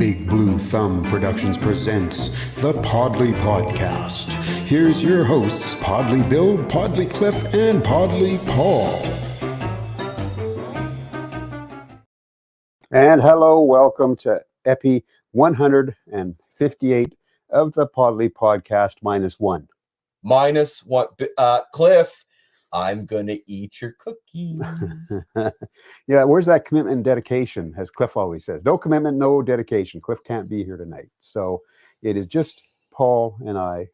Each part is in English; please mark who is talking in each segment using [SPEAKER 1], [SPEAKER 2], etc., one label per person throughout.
[SPEAKER 1] Big Blue Thumb Productions presents the Podlie Podcast. Here's your hosts, Podlie Bill, Podlie Cliff, and Podlie Paul. And hello, welcome to Epi 158 of the Podlie Podcast -1.
[SPEAKER 2] -1. Cliff, I'm going to eat your cookies.
[SPEAKER 1] Yeah, where's that commitment and dedication, as Cliff always says? No commitment, no dedication. Cliff can't be here tonight. So it is just Paul and I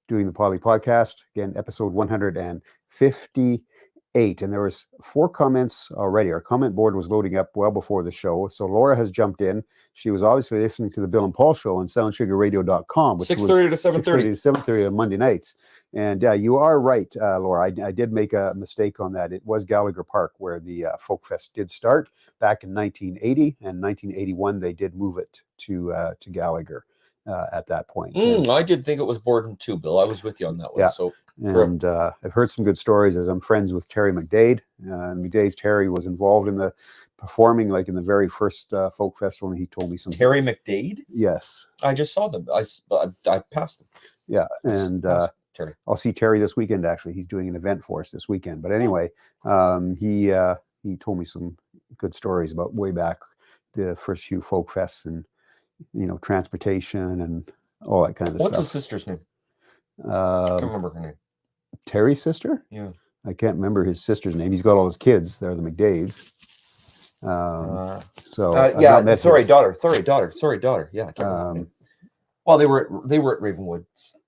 [SPEAKER 1] doing the Podlie Podcast. Again, episode 158. And there was 4 comments already. Our comment board was loading up well before the show. So Laura has jumped in. She was obviously listening to the Bill and Paul show on soundsugarradio.com, which
[SPEAKER 2] 6:30 to 7:30.
[SPEAKER 1] 6:30 to 7:30 on Monday nights. And yeah, you are right, Laura. I did make a mistake on that. It was Gallagher Park where the Folk Fest did start back in 1980. And 1981, they did move it to Gallagher at that point.
[SPEAKER 2] I did think it was Borden too, Bill. I was with you on that one.
[SPEAKER 1] Yeah.
[SPEAKER 2] So
[SPEAKER 1] and I've heard some good stories as I'm friends with Terry McDade. McDade's Terry was involved in the performing, like in the very first folk festival, and he told me some.
[SPEAKER 2] Terry McDade?
[SPEAKER 1] Yes.
[SPEAKER 2] I just saw them. I passed them.
[SPEAKER 1] Yeah, and
[SPEAKER 2] Terry.
[SPEAKER 1] I'll see Terry this weekend. Actually, he's doing an event for us this weekend. But anyway, he told me some good stories about way back the first few folk fests and transportation and all that kind of stuff.
[SPEAKER 2] What's his sister's name? I can't remember her name.
[SPEAKER 1] Terry's sister?
[SPEAKER 2] Yeah.
[SPEAKER 1] I can't remember his sister's name. He's got all his kids. They're the McDades.
[SPEAKER 2] Daughter. Sorry, daughter. Yeah. I can't remember her name. Well, they were at Ravenwood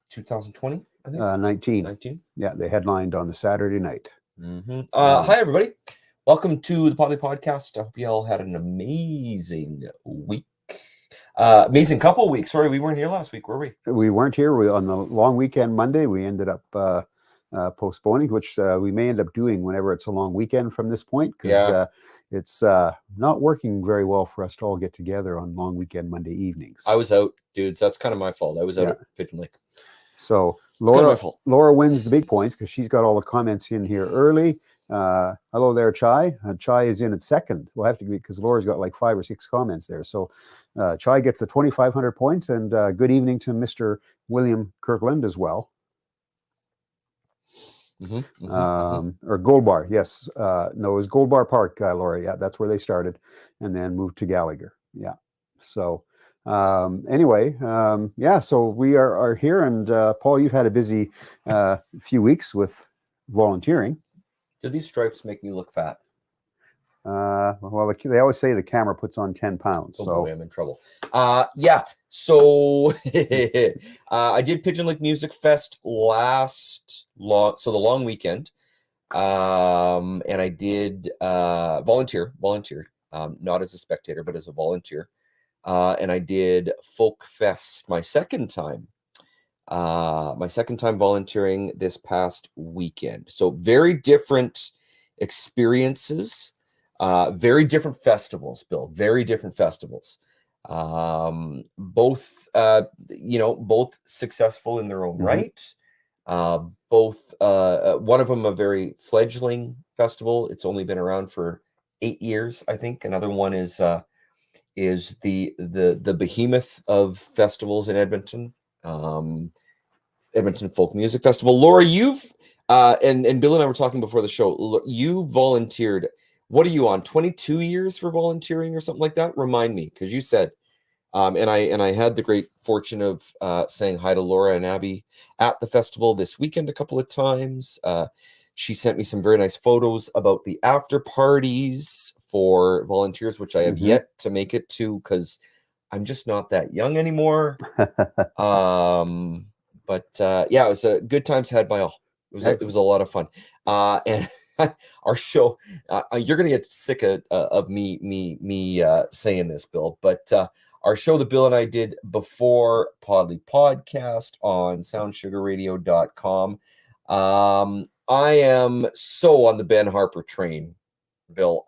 [SPEAKER 2] 2020, I think.
[SPEAKER 1] 19. Yeah, they headlined on the Saturday night.
[SPEAKER 2] Mm-hmm. Hi, everybody. Welcome to the Podlie Podcast. I hope you all had an amazing week. Amazing couple of weeks. Sorry, we weren't here last week, were we?
[SPEAKER 1] We weren't here. On the long weekend Monday, we ended up postponing, which we may end up doing whenever it's a long weekend from this point, because it's not working very well for us to all get together on long weekend Monday evenings.
[SPEAKER 2] I was out, dudes. That's kind of my fault. I was out at Pigeon Lake.
[SPEAKER 1] So Laura wins the big points because she's got all the comments in here early. Hello there, Chai. Chai is in at second. We'll have to be, because Laura's got like 5 or 6 comments there. So Chai gets the 2,500 points, and good evening to Mr. William Kirkland as well. Or Gold Bar, yes. No, it was Gold Bar Park, Laura. Yeah, that's where they started, and then moved to Gallagher. Yeah. So anyway, so we are here, and Paul, you've had a busy few weeks with volunteering.
[SPEAKER 2] Do these stripes make me look fat?
[SPEAKER 1] Well, they always say the camera puts on 10 pounds.
[SPEAKER 2] Oh,
[SPEAKER 1] so
[SPEAKER 2] boy, I'm in trouble. So I did Pigeon Lake Music Fest the long weekend, and I did volunteer, not as a spectator, but as a volunteer, and I did Folk Fest my second time volunteering this past weekend. So very different experiences, very different festivals, Bill, very different festivals. Both successful in their own right. Both, one of them a very fledgling festival. It's only been around for 8 years, I think. Another one is the behemoth of festivals in Edmonton. Edmonton Folk Music Festival. Laura, you've and Bill and I were talking before the show. You volunteered. What are you on? 22 years for volunteering or something like that? Remind me, because you said, and I had the great fortune of saying hi to Laura and Abby at the festival this weekend a couple of times. She sent me some very nice photos about the after parties for volunteers, which I have yet to make it to because I'm just not that young anymore. But it was a good times had by all. It was a lot of fun. And our show, you're gonna get sick of me saying this, Bill, but our show that Bill and I did before Podlie Podcast on soundsugarradio.com. I am so on the Ben Harper train, Bill.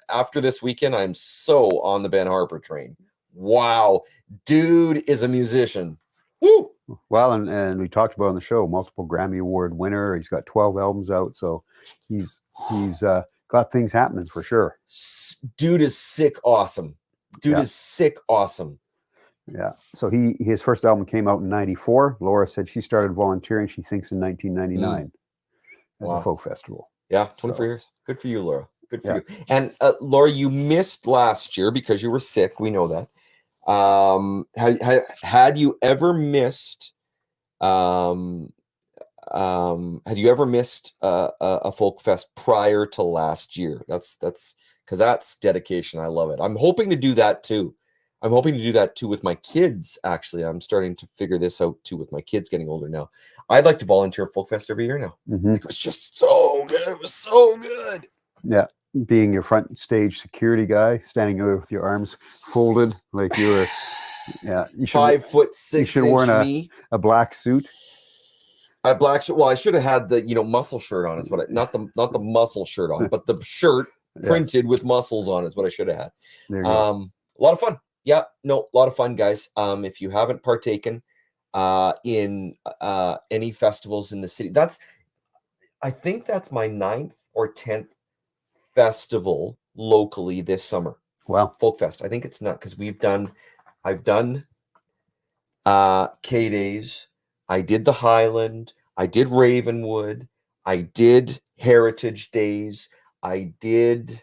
[SPEAKER 2] After this weekend, I'm so on the Ben Harper train. Wow, dude is a musician. Woo!
[SPEAKER 1] Well, and we talked about on the show, multiple Grammy Award winner. He's got 12 albums out, so he's got things happening for sure.
[SPEAKER 2] Dude is sick, awesome. Dude
[SPEAKER 1] Yeah.
[SPEAKER 2] is sick awesome.
[SPEAKER 1] Yeah. So his first album came out in 94. Laura said she started volunteering, she thinks, in 1999 at the
[SPEAKER 2] Wow.
[SPEAKER 1] folk festival.
[SPEAKER 2] Yeah, 24
[SPEAKER 1] So,
[SPEAKER 2] years. Good for you, Laura. Good for
[SPEAKER 1] yeah.
[SPEAKER 2] you. And Laura, you missed last year because you were sick. We know that. Had you ever missed had you ever missed a folk fest prior to last year? That's because that's dedication. I love it. I'm hoping to do that too. I'm hoping to do that too with my kids. Actually, I'm starting to figure this out too with my kids getting older now. I'd like to volunteer at folk fest every year now. It was just so good. It was so good.
[SPEAKER 1] Yeah. Being your front stage security guy, standing there with your arms folded like you were. Yeah. You should
[SPEAKER 2] 5'6"
[SPEAKER 1] you should have worn a black suit.
[SPEAKER 2] Black shirt. Well, I should have had the muscle shirt on. Is what not the muscle shirt on, but the shirt printed with muscles on is what I should have had.
[SPEAKER 1] There you go.
[SPEAKER 2] A lot of fun. Yeah, no, a lot of fun, guys. If you haven't partaken in any festivals in the city, I think that's my 9th or 10th festival locally this summer.
[SPEAKER 1] Wow.
[SPEAKER 2] Folk Fest. I think it's not because I've done K-Days. I did the Highland. I did Ravenwood. I did Heritage Days. I did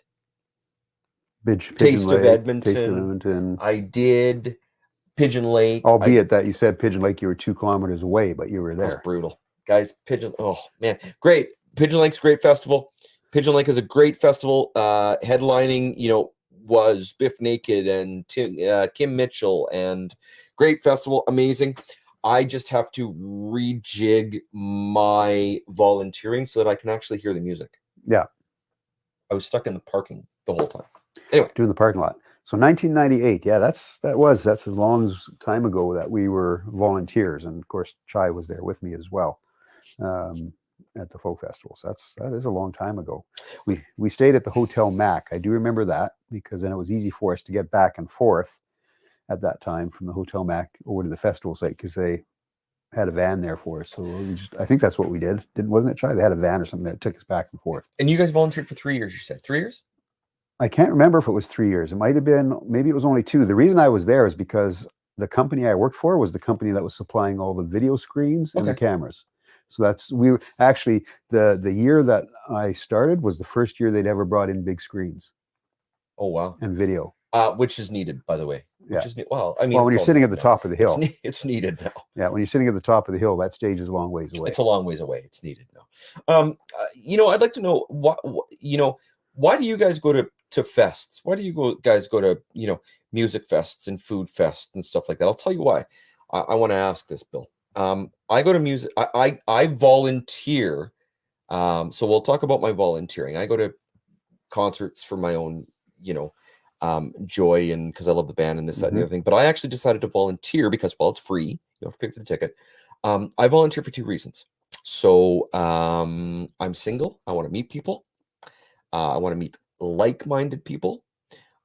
[SPEAKER 2] Taste of Edmonton. I did Pigeon Lake.
[SPEAKER 1] Albeit that you said Pigeon Lake, you were 2 kilometers away, but you were there.
[SPEAKER 2] That's brutal. Guys, oh man, great. Pigeon Lake's a great festival. Pigeon Lake is a great festival. Headlining, was Biff Naked and Kim Mitchell, and great festival, amazing. I just have to rejig my volunteering so that I can actually hear the music.
[SPEAKER 1] Yeah.
[SPEAKER 2] I was stuck in the parking the whole time. Anyway.
[SPEAKER 1] Doing the parking lot. So 1998, yeah, that's as long as time ago that we were volunteers. And of course, Chai was there with me as well at the folk festival. So that is a long time ago. We stayed at the Hotel Mac. I do remember that because then it was easy for us to get back and forth at that time from the Hotel Mac over to the festival site because they had a van there for us. So I think that's what we did. Wasn't it, Chai? They had a van or something that took us back and forth.
[SPEAKER 2] And you guys volunteered for 3 years, you said? 3 years?
[SPEAKER 1] I can't remember if it was 3 years. It might have been, maybe it was only 2. The reason I was there is because the company I worked for was the company that was supplying all the video screens and the cameras. So the year that I started was the first year they'd ever brought in big screens.
[SPEAKER 2] Oh, wow.
[SPEAKER 1] And video.
[SPEAKER 2] Which is needed, by the way.
[SPEAKER 1] Yeah.
[SPEAKER 2] When
[SPEAKER 1] you're sitting at the top of the hill.
[SPEAKER 2] It's needed now.
[SPEAKER 1] Yeah, when you're sitting at the top of the hill, that stage is a long ways away.
[SPEAKER 2] It's a long ways away. It's needed now. I'd like to know why do you guys go to fests? Why do you guys go to music fests and food fests and stuff like that? I'll tell you why. I want to ask this, Bill. I go to music. I volunteer. So we'll talk about my volunteering. I go to concerts for my own, joy and because I love the band and this, that, and the other thing. But I actually decided to volunteer because, it's free. You don't have to pay for the ticket. I volunteer for 2 reasons. So I'm single. I want to meet people. I want to meet like-minded people.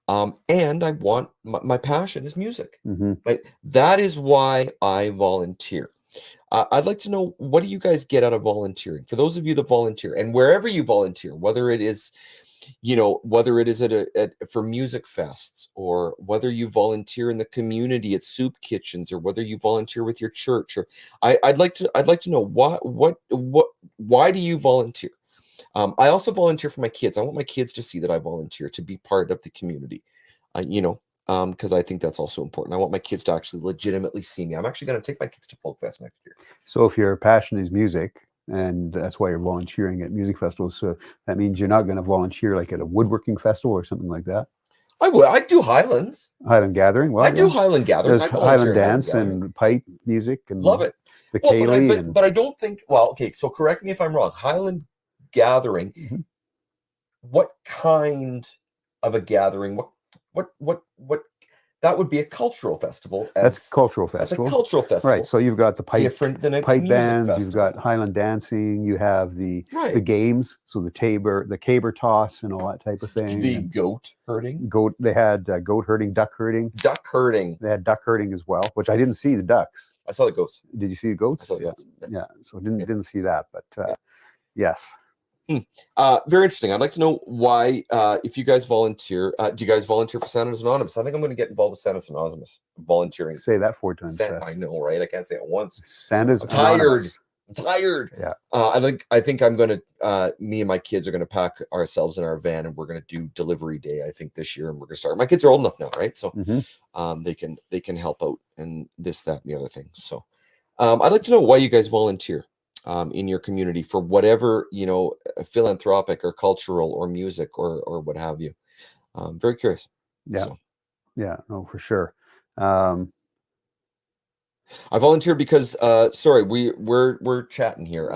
[SPEAKER 2] And I want my passion is music. Right? That is why I volunteer. I'd like to know, what do you guys get out of volunteering? For those of you that volunteer, and wherever you volunteer, whether it is for music fests, or whether you volunteer in the community at soup kitchens, or whether you volunteer with your church, or I'd like to know why do you volunteer? I also volunteer for my kids. I want my kids to see that I volunteer, to be part of the community, because I think that's also important. I want my kids to actually legitimately see me. I'm actually going to take my kids to Folk Fest next year. So
[SPEAKER 1] if your passion is music, and that's why you're volunteering at music festivals, so that means you're not going to volunteer like at a woodworking festival or something like that?
[SPEAKER 2] I would. I do Highlands.
[SPEAKER 1] Highland Gathering. Well,
[SPEAKER 2] I do Highland Gathering.
[SPEAKER 1] There's Highland dance and pipe music and
[SPEAKER 2] love it.
[SPEAKER 1] The Kaylee.
[SPEAKER 2] But I don't think. Well, okay. So correct me if I'm wrong. Highland Gathering. What kind of a gathering? What? That would be a cultural festival.
[SPEAKER 1] That's cultural festival.
[SPEAKER 2] That's a cultural festival,
[SPEAKER 1] right? So you've got the pipe,
[SPEAKER 2] different than a
[SPEAKER 1] pipe
[SPEAKER 2] music
[SPEAKER 1] bands.
[SPEAKER 2] festival.
[SPEAKER 1] You've got Highland dancing. You have the games. So the caber toss, and all that type of thing.
[SPEAKER 2] The goat herding.
[SPEAKER 1] They had goat herding, duck herding.
[SPEAKER 2] Duck herding.
[SPEAKER 1] They had duck herding as well, which I didn't see the ducks.
[SPEAKER 2] I saw the goats.
[SPEAKER 1] Did you see the goats?
[SPEAKER 2] I saw the goats.
[SPEAKER 1] Yeah. So didn't see that, but yes.
[SPEAKER 2] Very interesting. I'd like to know why, if you guys volunteer, do you guys volunteer for Santa's Anonymous? I think I'm going to get involved with Santa's Anonymous, volunteering.
[SPEAKER 1] Say that 4 times fast.
[SPEAKER 2] I know, right? I can't say it once.
[SPEAKER 1] Santa's
[SPEAKER 2] I'm tired.
[SPEAKER 1] Anonymous.
[SPEAKER 2] I'm tired.
[SPEAKER 1] Yeah.
[SPEAKER 2] I think I'm going to, me and my kids are going to pack ourselves in our van, and we're going to do delivery day, I think, this year. And we're going to start. My kids are old enough now, right? So they can help out and this, that, and the other thing. So I'd like to know why you guys volunteer in your community for whatever, philanthropic or cultural or music or what have you. Very curious.
[SPEAKER 1] Yeah.
[SPEAKER 2] So.
[SPEAKER 1] Yeah, no, for sure.
[SPEAKER 2] I volunteered because sorry, we're chatting here.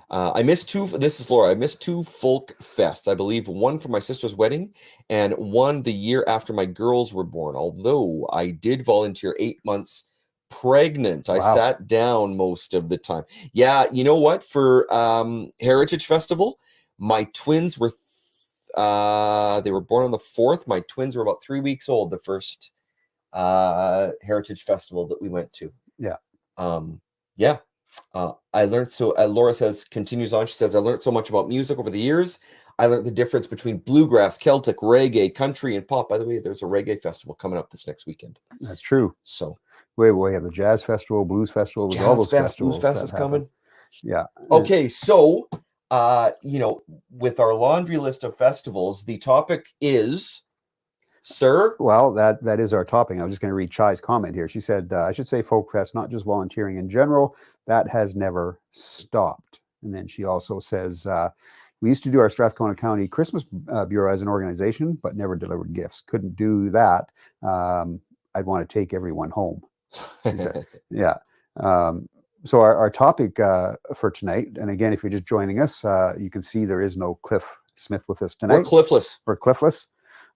[SPEAKER 2] I missed 2. This is Laura. I missed 2 folk fests. I believe one for my sister's wedding and one the year after my girls were born. Although I did volunteer 8 months pregnant. I sat down most of the time. Yeah, you know what? For Heritage Festival, my twins were they were born on the 4th. My twins were about 3 weeks old the first Heritage Festival that we went to. I learned so Laura continues on, she says, I learned so much about music over the years. I learned the difference between bluegrass, Celtic, reggae, country, and pop. By the way, there's a reggae festival coming up this next weekend.
[SPEAKER 1] That's true.
[SPEAKER 2] So
[SPEAKER 1] we have the jazz festival, blues festival, all those festivals.
[SPEAKER 2] Blues fest is coming.
[SPEAKER 1] Yeah.
[SPEAKER 2] Okay, so with our laundry list of festivals, the topic is, sir.
[SPEAKER 1] Well, that is our topic. I was just going to read Chai's comment here. She said, I should say folk fest, not just volunteering in general. That has never stopped. And then she also says, we used to do our Strathcona County Christmas Bureau as an organization, but never delivered gifts. Couldn't do that. I'd want to take everyone home. She said. Yeah. So our topic for tonight, and again, if you're just joining us, you can see there is no Cliff Smith with us tonight.
[SPEAKER 2] We're cliffless.
[SPEAKER 1] We're cliffless.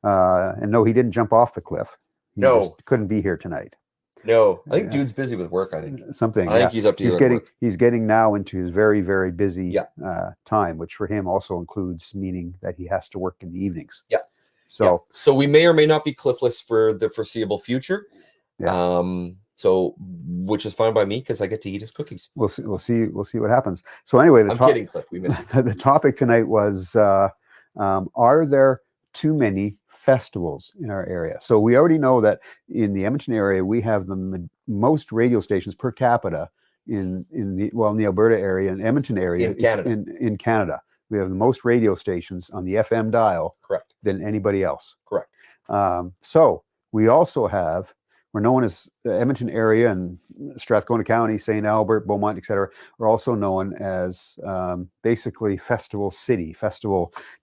[SPEAKER 1] And no, he didn't jump off the cliff. He just couldn't be here tonight.
[SPEAKER 2] No, I think dude's busy with work. I think
[SPEAKER 1] something.
[SPEAKER 2] I think he's up to
[SPEAKER 1] he's getting now into his very, very busy time, which for him also includes meaning that he has to work in the evenings.
[SPEAKER 2] Yeah.
[SPEAKER 1] So
[SPEAKER 2] we may or may not be cliffless for the foreseeable future.
[SPEAKER 1] Yeah.
[SPEAKER 2] So which is fine by me because I get to eat his cookies.
[SPEAKER 1] We'll see what happens. So anyway,
[SPEAKER 2] I'm kidding, Cliff. We missed
[SPEAKER 1] the topic tonight was are there too many festivals in our area? So we already know that in the Edmonton area, we have the most radio stations per capita in the Alberta area and Edmonton area in Canada. We have the most radio stations on the FM dial than anybody else.
[SPEAKER 2] Correct.
[SPEAKER 1] So we also have, we're known as the Edmonton area and Strathcona County, St. Albert, Beaumont, etc. We're also known as basically festival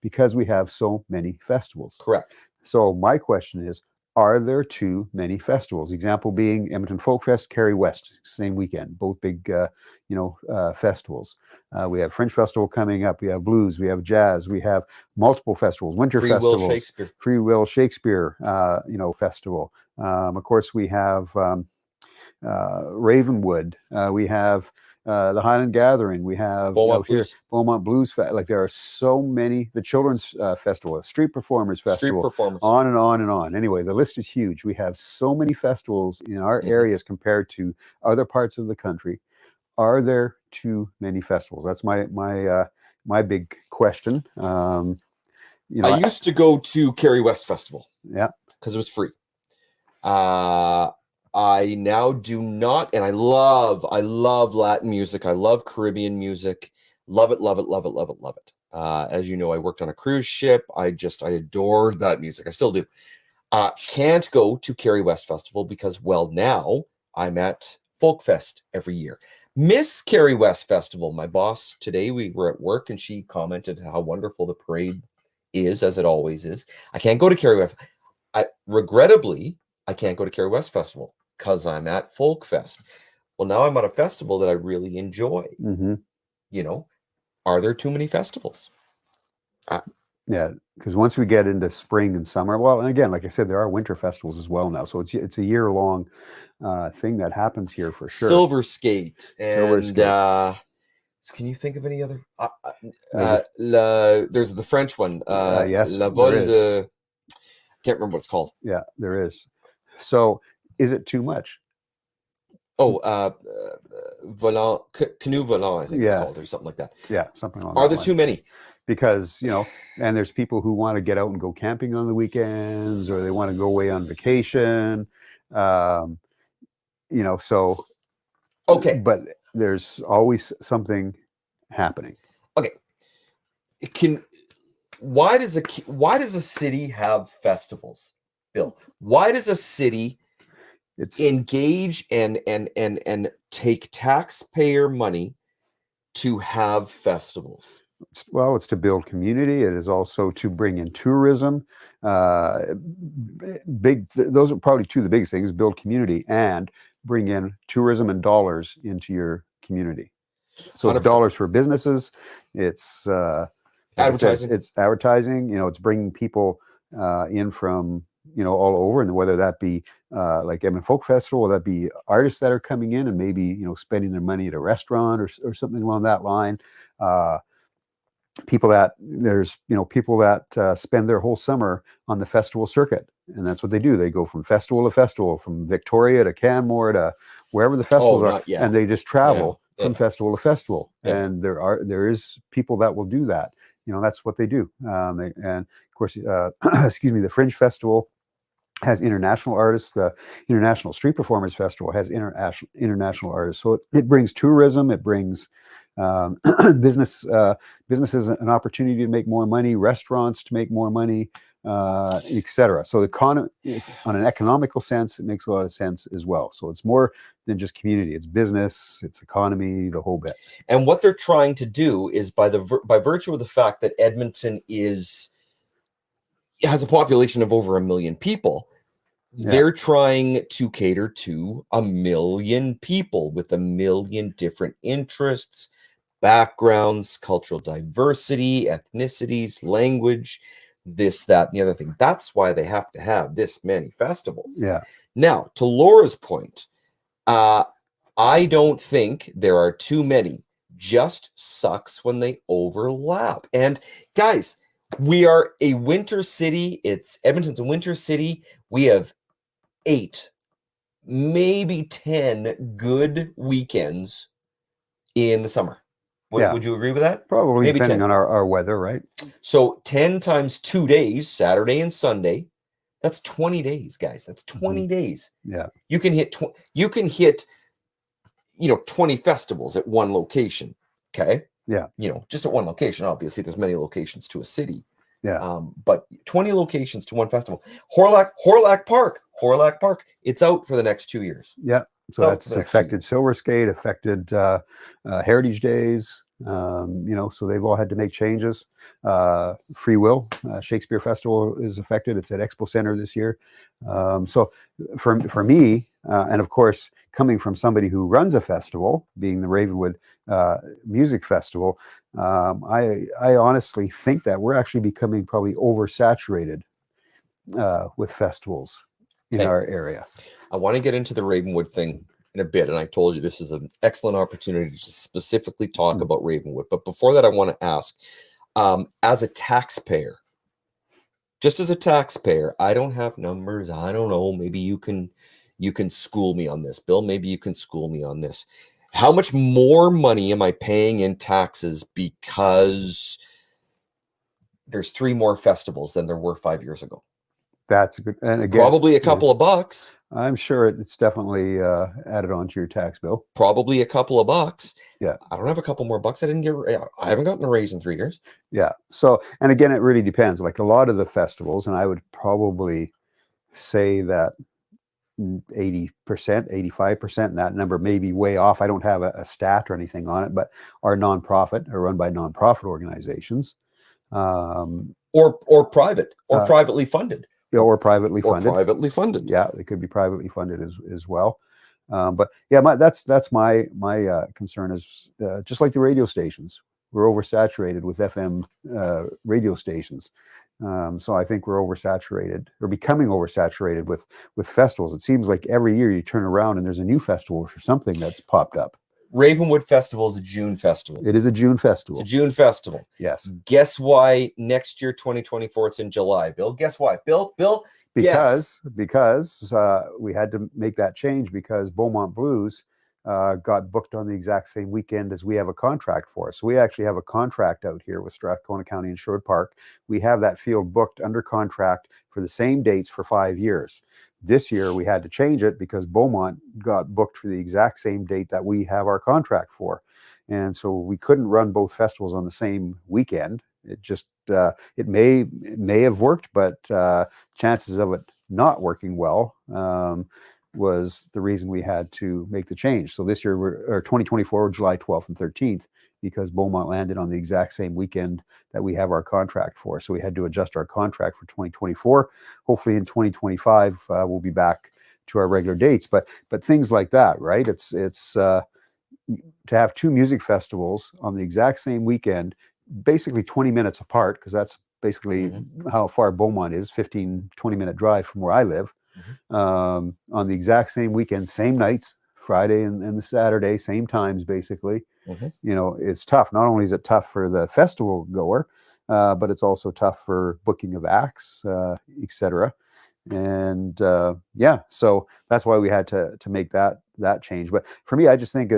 [SPEAKER 1] because we have so many festivals.
[SPEAKER 2] Correct.
[SPEAKER 1] So my question is, are there too many festivals? Example being Edmonton Folk Fest, Kerry West, same weekend, both big, festivals. We have Fringe Festival coming up. We have blues. We have jazz. We have multiple festivals. Winter festivals. Free Will Shakespeare. Festival. Of course, we have Ravenwood. We have the Highland Gathering. We have Beaumont Blues. Like there are so many. The Children's Festival, Street Performers Festival, on and on and on. Anyway, the list is huge. We have so many festivals in our areas compared to other parts of the country. Are there too many festivals? That's my big question. I
[SPEAKER 2] used to go to Kerry West Festival.
[SPEAKER 1] Yeah,
[SPEAKER 2] because it was free. I now do not, and I love Latin music. I love Caribbean music. Love it. As you know, I worked on a cruise ship. I adored that music. I still do. Can't go to Kerry West Festival because, now I'm at Folk Fest every year. Miss Kerry West Festival. My boss today, we were at work and she commented how wonderful the parade is, as it always is. I can't go to Kerry West. Regrettably, I can't go to Kerry West Festival because I'm at Folk Fest. Well, now I'm at a festival that I really enjoy. Are there too many festivals?
[SPEAKER 1] Yeah, because once we get into spring and summer, and again, like I said, there are winter festivals as well now. So it's a year-long thing that happens here for sure.
[SPEAKER 2] Silver Skate. Can you think of any other? There's the French one.
[SPEAKER 1] Yes,
[SPEAKER 2] La Vol de... Can't remember what it's called.
[SPEAKER 1] Yeah, there is. So is it too much?
[SPEAKER 2] volant, canoe volant, I think it's
[SPEAKER 1] Yeah.
[SPEAKER 2] called, or something like that.
[SPEAKER 1] Yeah, something along
[SPEAKER 2] Are
[SPEAKER 1] that
[SPEAKER 2] there
[SPEAKER 1] line.
[SPEAKER 2] too many?
[SPEAKER 1] Because, and there's people who want to get out and go camping on the weekends, or they want to go away on vacation. So
[SPEAKER 2] Okay.
[SPEAKER 1] but there's always something happening.
[SPEAKER 2] Okay. Why does a city have festivals, Bill? Why does a city engage and take taxpayer money to have festivals?
[SPEAKER 1] Well, it's to build community. It is also to bring in tourism. Those are probably two of the biggest things: build community and bring in tourism and dollars into your community. So it's
[SPEAKER 2] 100%.
[SPEAKER 1] dollars for businesses. It's
[SPEAKER 2] advertising.
[SPEAKER 1] It's advertising. It's bringing people in from all over, and whether that be like Edmonton Folk Festival, or that be artists that are coming in and maybe spending their money at a restaurant or something along that line. People that spend their whole summer on the festival circuit, and that's what they do. They go from festival to festival, from Victoria to Canmore to wherever the festivals are, and they just travel from festival to festival. And there is people that will do that. That's what they do. And of course, excuse me, the Fringe Festival has international artists. The International Street Performers Festival has international artists. So it brings tourism. It brings businesses an opportunity to make more money, restaurants to make more money, etc. So the economy, on an economical sense, it makes a lot of sense as well. So it's more than just community. It's business, it's economy, the whole bit.
[SPEAKER 2] And what they're trying to do is, by virtue of the fact that Edmonton has a population of over 1 million people, they're trying to cater to 1 million people with 1 million different interests, backgrounds, cultural diversity, ethnicities, language, this, that, and the other thing. That's why they have to have this many festivals.
[SPEAKER 1] Yeah.
[SPEAKER 2] Now, to Laura's point, I don't think there are too many. Just sucks when they overlap. And guys, we are a winter city. Edmonton's a winter city. We have 8, maybe 10 good weekends in the summer. Would you agree with that?
[SPEAKER 1] Probably,
[SPEAKER 2] maybe
[SPEAKER 1] depending
[SPEAKER 2] 10.
[SPEAKER 1] on our weather, right?
[SPEAKER 2] So 10 times 2 days, Saturday and Sunday, that's 20 days, guys. That's 20 days.
[SPEAKER 1] Yeah.
[SPEAKER 2] You can hit 20 festivals at one location. Okay.
[SPEAKER 1] Yeah.
[SPEAKER 2] Just at one location. Obviously, there's many locations to a city.
[SPEAKER 1] Yeah.
[SPEAKER 2] But 20 locations to one festival. Horlack Park. It's out for the next 2 years.
[SPEAKER 1] Yeah. So that's affected Silver Skate, affected Heritage Days. So they've all had to make changes. Free Will Shakespeare Festival is affected. It's at Expo Center this year. So for me, and of course, coming from somebody who runs a festival, being the Ravenwood Music Festival, I honestly think that we're actually becoming probably oversaturated with festivals in our area.
[SPEAKER 2] I want to get into the Ravenwood thing in a bit, and I told you this is an excellent opportunity to specifically talk about Ravenwood. But before that, I want to ask, as a taxpayer, just as a taxpayer, I don't have numbers. I don't know. Maybe you can school me on this, Bill. Maybe you can school me on this. How much more money am I paying in taxes because there's 3 more festivals than there were 5 years ago?
[SPEAKER 1] That's a good, and again,
[SPEAKER 2] probably a couple of bucks.
[SPEAKER 1] I'm sure it's definitely added on to your tax bill.
[SPEAKER 2] Probably a couple of bucks.
[SPEAKER 1] Yeah.
[SPEAKER 2] I don't have a couple more bucks. I haven't gotten a raise in 3 years.
[SPEAKER 1] Yeah. So, and again, it really depends. Like a lot of the festivals, and I would probably say that 80%, 85%, and that number may be way off. I don't have a stat or anything on it, but are nonprofit or run by nonprofit organizations.
[SPEAKER 2] Or private, or privately funded.
[SPEAKER 1] Or privately funded.
[SPEAKER 2] Privately funded.
[SPEAKER 1] Yeah, they could be privately funded as well. But yeah, that's my concern is just like the radio stations. We're oversaturated with FM radio stations. So I think we're oversaturated or becoming oversaturated with festivals. It seems like every year you turn around and there's a new festival for something that's popped up.
[SPEAKER 2] Ravenwood Festival is a June festival.
[SPEAKER 1] It is a June festival.
[SPEAKER 2] It's a June festival.
[SPEAKER 1] Yes.
[SPEAKER 2] Guess why next year, 2024, it's in July, Bill? Guess why? Bill?
[SPEAKER 1] Because we had to make that change because Beaumont Blues got booked on the exact same weekend as we have a contract for. So we actually have a contract out here with Strathcona County Insured Park. We have that field booked under contract for the same dates for 5 years. This year we had to change it because Beaumont got booked for the exact same date that we have our contract for. And so we couldn't run both festivals on the same weekend. It just, it may have worked, but chances of it not working well was the reason we had to make the change. So this year, or 2024, July 12th and 13th, because Beaumont landed on the exact same weekend that we have our contract for. So we had to adjust our contract for 2024. Hopefully in 2025, we'll be back to our regular dates. But things like that, right? It's to have two music festivals on the exact same weekend, basically 20 minutes apart, because that's basically how far Beaumont is, 15-20 minute drive from where I live. On the exact same weekend, same nights, Friday and the Saturday, same times, basically. You know, it's tough. Not only is it tough for the festival goer, but it's also tough for booking of acts, etc. And yeah, so that's why we had to make that change. But for me, I just think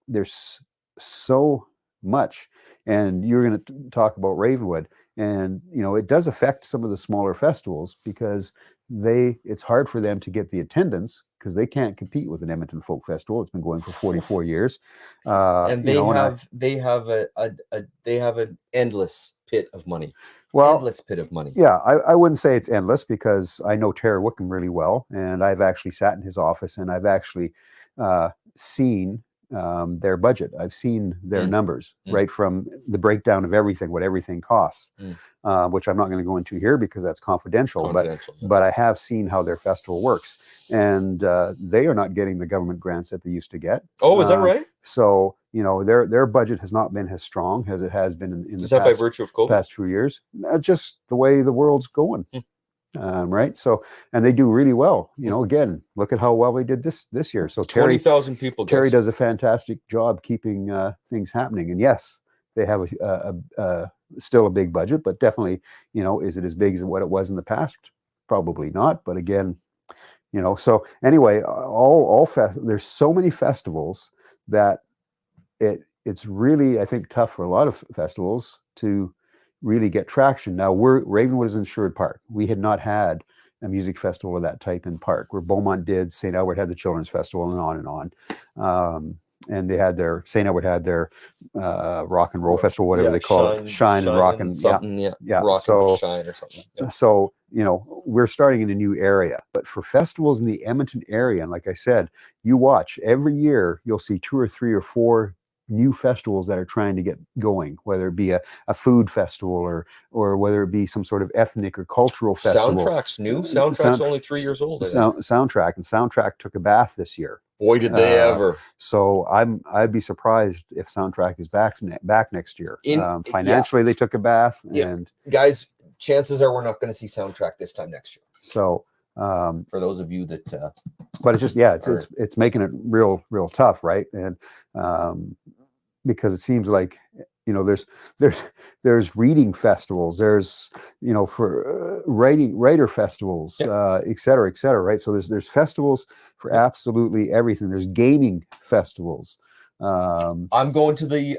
[SPEAKER 1] there's so much, and you're going to talk about Ravenwood, and you know, it does affect some of the smaller festivals because it's hard for them to get the attendance because they can't compete with an Edmonton Folk Festival. It's been going for 44 years,
[SPEAKER 2] and they have an endless pit of money.
[SPEAKER 1] Well,
[SPEAKER 2] endless pit of money.
[SPEAKER 1] Yeah, I wouldn't say it's endless because I know Terry Wickham really well, and I've actually sat in his office and I've actually seen their budget. I've seen their numbers right from the breakdown of everything, what everything costs, which I'm not going to go into here because that's confidential. But I have seen how their festival works, and they are not getting the government grants that they used to get.
[SPEAKER 2] Oh, is that right?
[SPEAKER 1] So you know, their budget has not been as strong as it has been in
[SPEAKER 2] is
[SPEAKER 1] the
[SPEAKER 2] that by virtue of COVID?
[SPEAKER 1] Past few years. Just the way the world's going. Right. So, and they do really well. You know, again, look at how well they did this year. So
[SPEAKER 2] 20,000 people.
[SPEAKER 1] Terry does a fantastic job keeping things happening. And yes, they have still a big budget, but definitely, you know, is it as big as what it was in the past? Probably not. But again, you know, so anyway, there's so many festivals that it's really, I think, tough for a lot of festivals to really get traction. Now Ravenwood is Insured Park. We had not had a music festival of that type in Park, where Beaumont did, St. Albert had the Children's Festival, and on and on. And they had St. Albert had their rock and roll festival, whatever they call it, Shine and Rock and
[SPEAKER 2] something, Rock and Shine or something. Yeah.
[SPEAKER 1] So, you know, we're starting in a new area, but for festivals in the Edmonton area, and like I said, you watch every year, you'll see 2 or 3 or 4 new festivals that are trying to get going, whether it be a food festival or whether it be some sort of ethnic or cultural festival.
[SPEAKER 2] Soundtrack's new. Soundtrack's only 3 years old.
[SPEAKER 1] Soundtrack took a bath this year.
[SPEAKER 2] Boy, did they ever!
[SPEAKER 1] So I'd be surprised if Soundtrack is back next year. Financially, they took a bath, and
[SPEAKER 2] guys, chances are we're not going to see Soundtrack this time next year.
[SPEAKER 1] So
[SPEAKER 2] for those of you that,
[SPEAKER 1] but it's just it's making it real tough, right? And because it seems like, you know, there's reading festivals, there's, you know, for writer festivals, et cetera, right? So there's festivals for absolutely everything. There's gaming festivals.
[SPEAKER 2] I'm going to the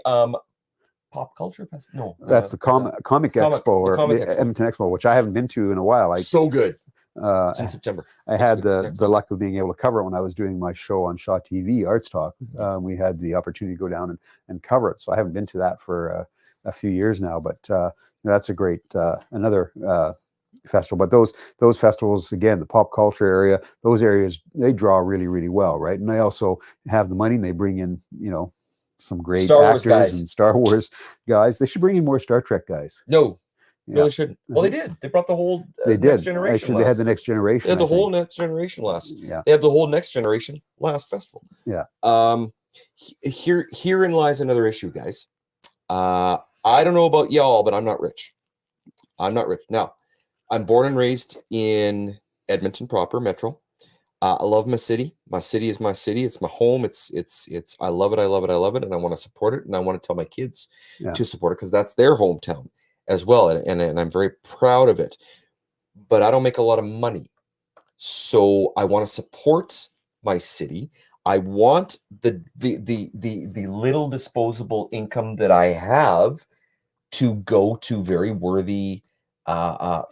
[SPEAKER 2] Pop Culture Festival.
[SPEAKER 1] No, that's the Comic Expo or Edmonton Expo, which I haven't been to in a while.
[SPEAKER 2] So good. It's in September.
[SPEAKER 1] I had the luck of being able to cover it when I was doing my show on Shaw TV, Arts Talk. We had the opportunity to go down and cover it. So I haven't been to that for a few years now, but that's a great another festival. But those festivals, again, the pop culture area, those areas, they draw really, really well, right? And they also have the money, and they bring in, you know, some great actors and Star Wars guys. They should bring in more Star Trek guys.
[SPEAKER 2] No, they shouldn't. Well, they did. They brought the whole Next Generation.
[SPEAKER 1] Actually, they had the Next Generation.
[SPEAKER 2] They had the whole Next Generation last. Yeah. They had the whole Next Generation last festival.
[SPEAKER 1] Yeah.
[SPEAKER 2] Herein lies another issue, guys. I don't know about y'all, but I'm not rich. Now, I'm born and raised in Edmonton proper, Metro. I love my city. My city is my city. It's my home. It's I love it. I love it. I love it. And I want to support it. And I want to tell my kids to support it because that's their hometown as well. And I'm very proud of it. But I don't make a lot of money. So I want to support my city. I want the little disposable income that I have to go to very worthy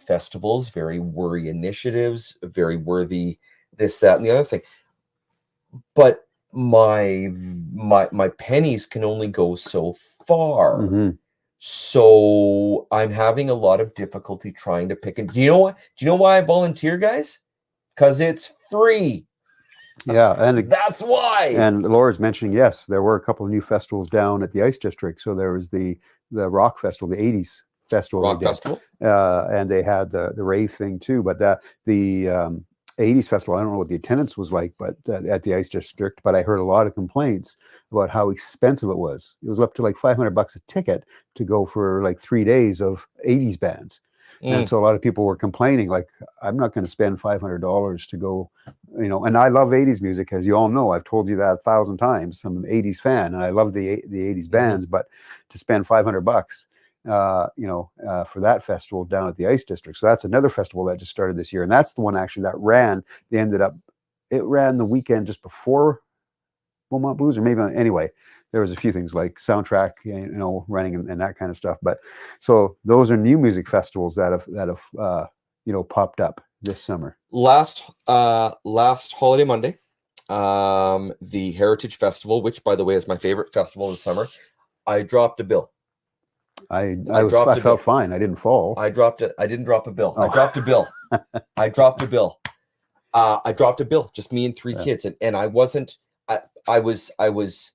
[SPEAKER 2] festivals, very worthy initiatives, very worthy this, that, and the other thing. But my pennies can only go so far.
[SPEAKER 1] Mm-hmm.
[SPEAKER 2] So I'm having a lot of difficulty trying to pick. And do you know what? Do you know why I volunteer, guys? Because it's free.
[SPEAKER 1] Yeah, and
[SPEAKER 2] That's why.
[SPEAKER 1] And Laura's mentioning, yes, there were a couple of new festivals down at the Ice District. So there was the rock festival, the '80s festival,
[SPEAKER 2] Rock festival,
[SPEAKER 1] and they had the rave thing too. But the '80s festival, I don't know what the attendance was like, but at the Ice District. But I heard a lot of complaints about how expensive it was. It was up to like $500 a ticket to go for like 3 days of '80s bands. And so a lot of people were complaining, like, I'm not going to spend $500 to go, you know. And I love '80s music, as you all know. I've told you that 1,000 times. I'm an '80s fan, and I love the '80s bands. But to spend $500, you know, for that festival down at the Ice District. So that's another festival that just started this year, and that's the one actually that ran. It ran the weekend just before Beaumont Blues, or maybe anyway. There was a few things like soundtrack, you know, running and that kind of stuff. But so those are new music festivals that have you know, popped up this summer.
[SPEAKER 2] Last holiday Monday, the Heritage Festival, which by the way is my favorite festival in the summer, I dropped a bill.
[SPEAKER 1] I felt fine. I didn't fall.
[SPEAKER 2] I dropped it. I didn't drop a bill.
[SPEAKER 1] Oh.
[SPEAKER 2] I dropped a bill. I dropped a bill. I dropped a bill. Just me and 3 kids, and I wasn't. I was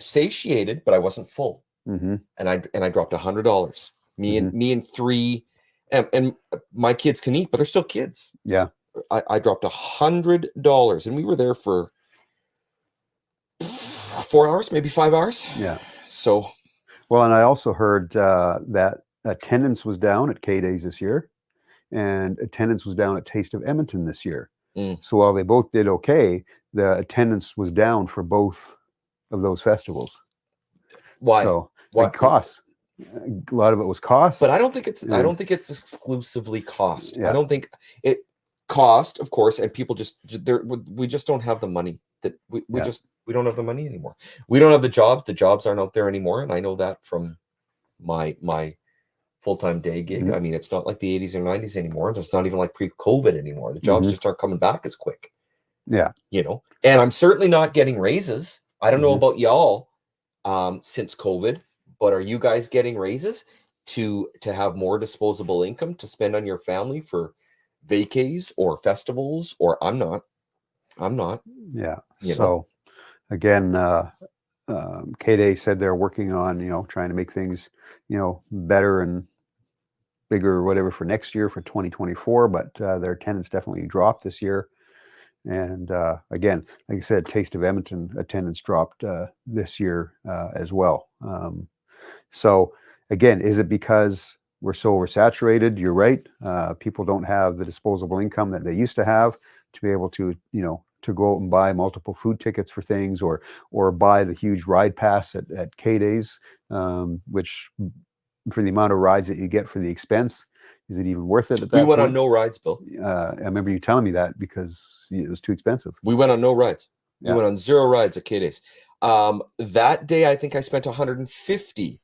[SPEAKER 2] satiated, but I wasn't full.
[SPEAKER 1] Mm-hmm.
[SPEAKER 2] And I dropped $100. Me and 3, and my kids can eat, but they're still kids.
[SPEAKER 1] Yeah.
[SPEAKER 2] I dropped $100, and we were there for 4 hours, maybe 5 hours.
[SPEAKER 1] Yeah.
[SPEAKER 2] So,
[SPEAKER 1] well, and I also heard that attendance was down at K-Days this year, and attendance was down at Taste of Edmonton this year. So while they both did okay, the attendance was down for both of those festivals.
[SPEAKER 2] Why?
[SPEAKER 1] So why? Costs. A lot of it was cost.
[SPEAKER 2] But I don't think it's. I don't think it's exclusively cost. I don't think it cost, of course, and people just we just don't have the money. That we don't have the money anymore. We don't have the jobs. The jobs aren't out there anymore, and I know that from my full-time day gig. I mean, it's not like the 80s or 90s anymore. It's not even like pre-COVID anymore. The jobs just aren't coming back as quick.
[SPEAKER 1] Yeah.
[SPEAKER 2] You know, and I'm certainly not getting raises. I don't know about y'all since COVID, but are you guys getting raises to have more disposable income to spend on your family for vacays or festivals? Or I'm not.
[SPEAKER 1] Yeah.
[SPEAKER 2] You
[SPEAKER 1] so
[SPEAKER 2] know?
[SPEAKER 1] Again, K-Day said they're working on, you know, trying to make things, you know, better and bigger or whatever for next year, for 2024. But their attendance definitely dropped this year. And again, like I said, Taste of Edmonton attendance dropped this year as well. So again, is it because we're so oversaturated? You're right. People don't have the disposable income that they used to have to be able to, you know, to go out and buy multiple food tickets for things, or buy the huge ride pass at K-Days, which for the amount of rides that you get for the expense, is it even worth it at that
[SPEAKER 2] We went
[SPEAKER 1] point?
[SPEAKER 2] on no rides, Bill.
[SPEAKER 1] I remember you telling me that because it was too expensive.
[SPEAKER 2] We went on no rides.
[SPEAKER 1] Yeah.
[SPEAKER 2] We went on 0 rides at K-Days. That day, I think I spent $150.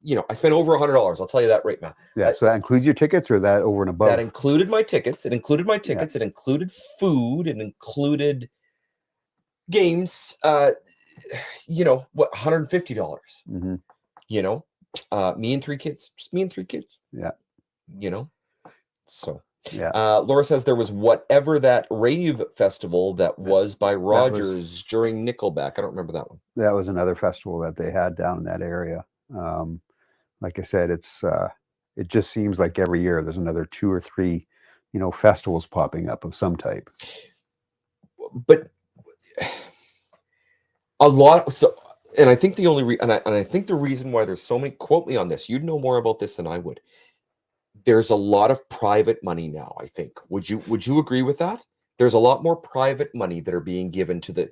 [SPEAKER 2] You know, I spent over $100. I'll tell you that right now.
[SPEAKER 1] Yeah. So that includes your tickets, or that over and above?
[SPEAKER 2] That included my tickets. It included my tickets. It included food. It included games. You know what? $150. You know, me and 3 kids. Just me and 3 kids.
[SPEAKER 1] Yeah.
[SPEAKER 2] You know, so.
[SPEAKER 1] Yeah.
[SPEAKER 2] Laura says there was whatever that rave festival that was by Rogers during Nickelback. I don't remember that one.
[SPEAKER 1] That was another festival that they had down in that area. Like I said, it just seems like every year there's another 2 or 3, you know, festivals popping up of some type.
[SPEAKER 2] But a lot. So, and I think the only and I think the reason why there's so many, quote me on this, you'd know more about this than I would. There's a lot of private money now, I think. Would you agree with that? There's a lot more private money that are being given to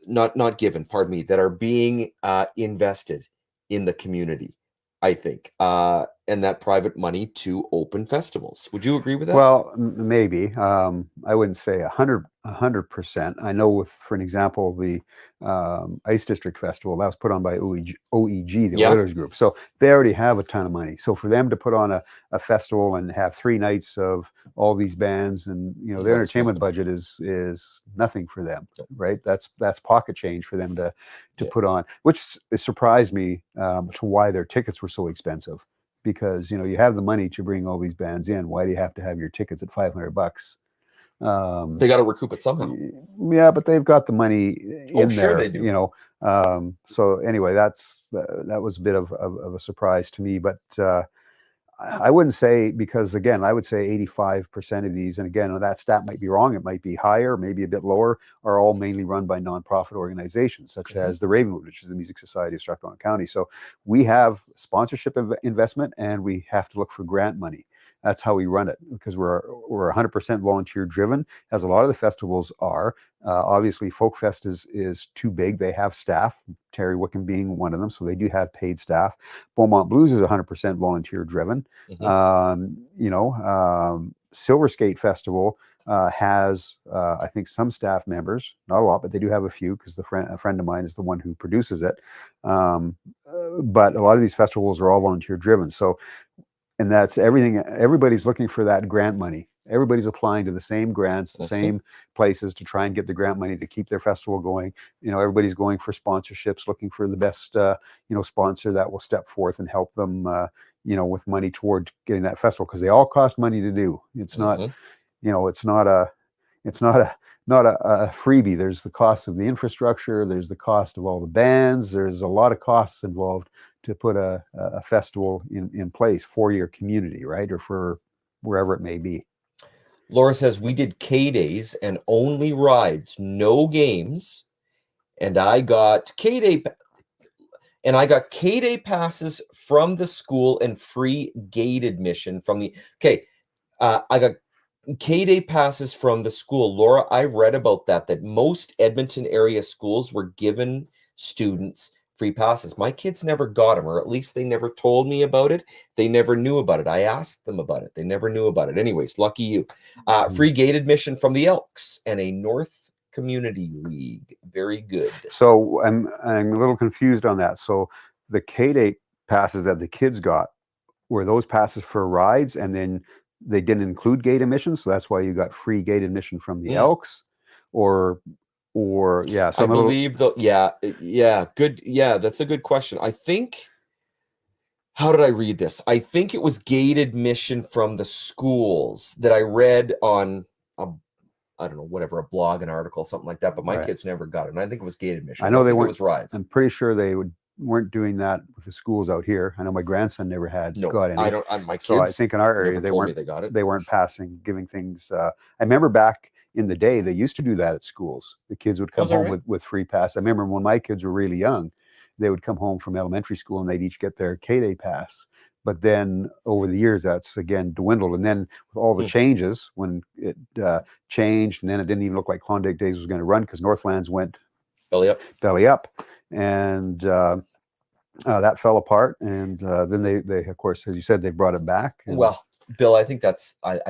[SPEAKER 2] not given, pardon me, that are being invested in the community, I think. that private money to open festivals. Would you agree with that?
[SPEAKER 1] Well, maybe. I wouldn't say 100%. I know for an example, the Ice District Festival that was put on by OEG, the
[SPEAKER 2] Yeah.
[SPEAKER 1] Oilers Group. So they already have a ton of money. So for them to put on a festival and have 3 nights of all these bands, and their
[SPEAKER 2] No, it's
[SPEAKER 1] entertainment
[SPEAKER 2] nothing.
[SPEAKER 1] budget is nothing for them,
[SPEAKER 2] No.
[SPEAKER 1] right? That's pocket change for them to
[SPEAKER 2] Yeah.
[SPEAKER 1] put on, which surprised me to why their tickets were so expensive. Because you have the money to bring all these bands in. Why do you have to have your tickets at $500?
[SPEAKER 2] They got to recoup it somehow.
[SPEAKER 1] Yeah, but they've got the money in
[SPEAKER 2] sure
[SPEAKER 1] there.
[SPEAKER 2] they do.
[SPEAKER 1] So anyway, that was a bit of a surprise to me. But I wouldn't say, because again, I would say 85% of these, and again, that stat might be wrong. It might be higher, maybe a bit lower, are all mainly run by nonprofit organizations, such as the Ravenwood, which is the Music Society of Strathcona County. So we have sponsorship investment, and we have to look for grant money. That's how we run it, because we're 100% volunteer driven, as a lot of the festivals are. Obviously, Folk Fest is too big. They have staff, Terry Wickham being one of them, so they do have paid staff. Beaumont Blues is 100% volunteer driven. Silver Skate Festival has, I think, some staff members, not a lot, but they do have a few, because a friend of mine is the one who produces it. But a lot of these festivals are all volunteer driven. So, and that's everything. Everybody's looking for that grant money. Everybody's applying to the same grants, the same places, to try and get the grant money to keep their festival going. Everybody's going for sponsorships, looking for the best, sponsor that will step forth and help them, with money toward getting that festival, because they all cost money to do. It's not, it's not a freebie. There's the cost of the infrastructure. There's the cost of all the bands. There's a lot of costs involved to put a festival in place for your community, right? Or for wherever it may be.
[SPEAKER 2] Laura says, we did K-Days and only rides, no games. And I got K-Day passes from the school and free gate admission from the, I got K-Day passes from the school. Laura, I read about that most Edmonton area schools were giving students free passes. My kids never got them, or at least they never told me about it. They never knew about it. I asked them about it. They never knew about it. Anyways, lucky you. Free gate admission from the Elks and a North Community League. Very good.
[SPEAKER 1] So I'm a little confused on that. So the K-Day passes that the kids got, were those passes for rides, and then they didn't include gate admission, so that's why you got free gate admission from the Elks, or yeah. So
[SPEAKER 2] I believe good. Yeah, that's a good question. I think, how did I read this? I think it was gate admission from the schools that I read on I don't know, whatever, a blog, an article, something like that. But my kids never got it, and I think it was gate admission.
[SPEAKER 1] I know they
[SPEAKER 2] weren't. It was rides.
[SPEAKER 1] I'm pretty sure they weren't doing that with the schools out here. I know my grandson never got any.
[SPEAKER 2] I don't. My kids.
[SPEAKER 1] So I think in our area they weren't passing, giving things. I remember back in the day they used to do that at schools. The kids would come home with free pass. I remember when my kids were really young, they would come home from elementary school and they'd each get their K-Day pass. But then over the years, that's again dwindled. And then with all the changes, when it changed, and then it didn't even look like Klondike Days was going to run, because Northlands went belly up, and that fell apart. And then they, of course, as you said, they brought it back. And,
[SPEAKER 2] well, Bill, I think that's part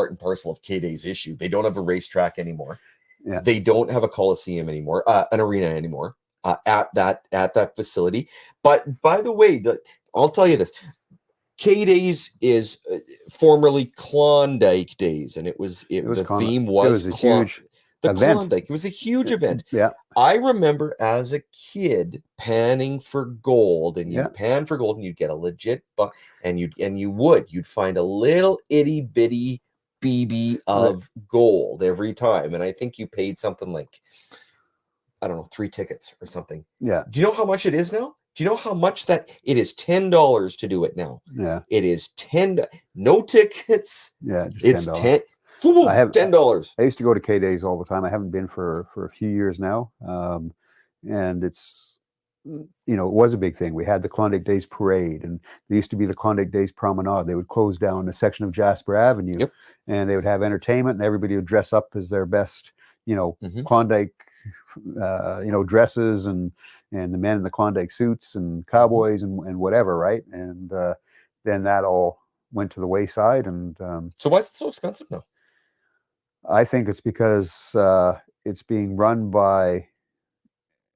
[SPEAKER 2] and parcel of K-Day's issue. They don't have a racetrack anymore. Yeah. They don't have a coliseum anymore, an arena anymore at that facility. But by the way, I'll tell you this. K-Days is formerly Klondike Days, and the theme was
[SPEAKER 1] a huge event.
[SPEAKER 2] Klondike. It was a huge event.
[SPEAKER 1] Yeah.
[SPEAKER 2] I remember as a kid panning for gold, and you'd pan for gold, and you'd get a legit buck, and you'd find a little itty bitty BB of gold every time. And I think you paid something like, I don't know, 3 tickets or something.
[SPEAKER 1] Yeah.
[SPEAKER 2] Do you know how much it is now? Do you know how much that it is? $10 to do it now.
[SPEAKER 1] Yeah.
[SPEAKER 2] It is no tickets.
[SPEAKER 1] Yeah. Just
[SPEAKER 2] it's
[SPEAKER 1] $10.
[SPEAKER 2] $10.
[SPEAKER 1] I used to go to K-Days all the time. I haven't been for a few years now. And it's, it was a big thing. We had the Klondike Days Parade, and there used to be the Klondike Days Promenade. They would close down a section of Jasper Avenue, and they would have entertainment, and everybody would dress up as their best, Klondike dresses, and the men in the Klondike suits and cowboys and whatever, right? And then that all went to the wayside. And
[SPEAKER 2] So why is it so expensive now?
[SPEAKER 1] I think it's because it's being run by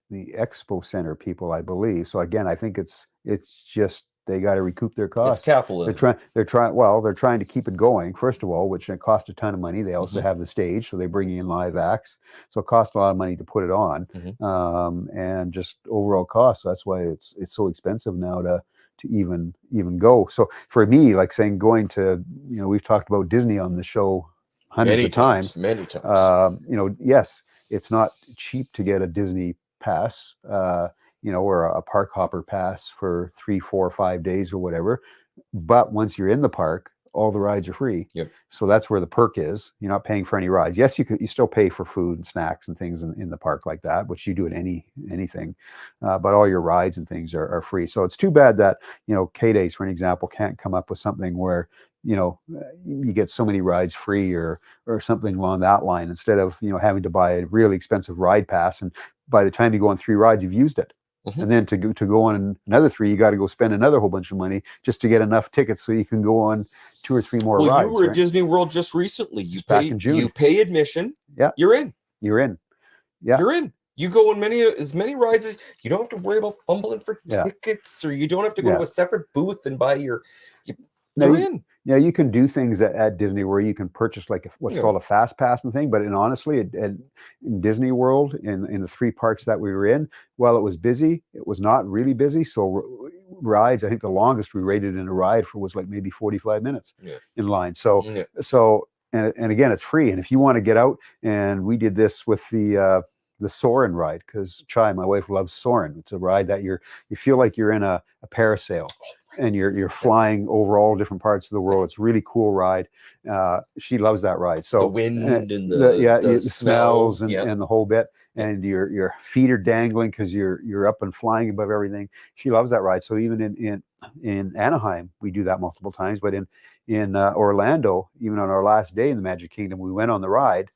[SPEAKER 1] the Expo Center people, I believe. So again, I think it's just they got to recoup their
[SPEAKER 2] It's
[SPEAKER 1] costs.
[SPEAKER 2] capitalism.
[SPEAKER 1] They're trying to keep it going, first of all, which it costs a ton of money. They also
[SPEAKER 2] Mhm.
[SPEAKER 1] have the stage, so they bring in live acts, so it costs a lot of money to put it on, and just overall cost. So that's why it's so expensive now to even go. So for me, like saying going to, we've talked about Disney on the show hundreds of times.
[SPEAKER 2] Many times.
[SPEAKER 1] Yes, it's not cheap to get a Disney pass, or a park hopper pass for 3, 4, 5 days or whatever. But once you're in the park, all the rides are free.
[SPEAKER 2] Yep.
[SPEAKER 1] So that's where the perk is. You're not paying for any rides. Yes, you still pay for food and snacks and things in the park like that, which you do at anything. But all your rides and things are free. So it's too bad that, K-Days, for an example, can't come up with something where, you get so many rides free or something along that line, instead of, having to buy a really expensive ride pass. And by the time you go on 3 rides, you've used it. And then to go on another 3, you got to go spend another whole bunch of money just to get enough tickets so you can go on 2 or 3 more rides.
[SPEAKER 2] Well, you were
[SPEAKER 1] right?
[SPEAKER 2] at Disney World just recently.
[SPEAKER 1] Back in June.
[SPEAKER 2] You pay admission.
[SPEAKER 1] Yeah.
[SPEAKER 2] You're in.
[SPEAKER 1] Yeah.
[SPEAKER 2] You're in. You go on as many rides as you don't have to worry about fumbling for tickets, or you don't have to go to a separate booth and buy you're in.
[SPEAKER 1] Yeah, you can do things at Disney where you can purchase like what's called a fast pass and thing. But honestly, in Disney World, in the 3 parks that we were in, while it was busy, it was not really busy. So rides, I think the longest we rated in a ride was like maybe 45 minutes in line. So and again, it's free. And if you want to get out, and we did this with the Soarin' ride, because Chai, my wife, loves Soarin'. It's a ride that you feel like you're in a parasail. And you're flying over all different parts of the world. It's a really cool ride. She loves that ride. So
[SPEAKER 2] the wind and the
[SPEAKER 1] smells and the whole bit. And your feet are dangling because you're up and flying above everything. She loves that ride. So even in Anaheim, we do that multiple times. But in Orlando, even on our last day in the Magic Kingdom, we went on the ride,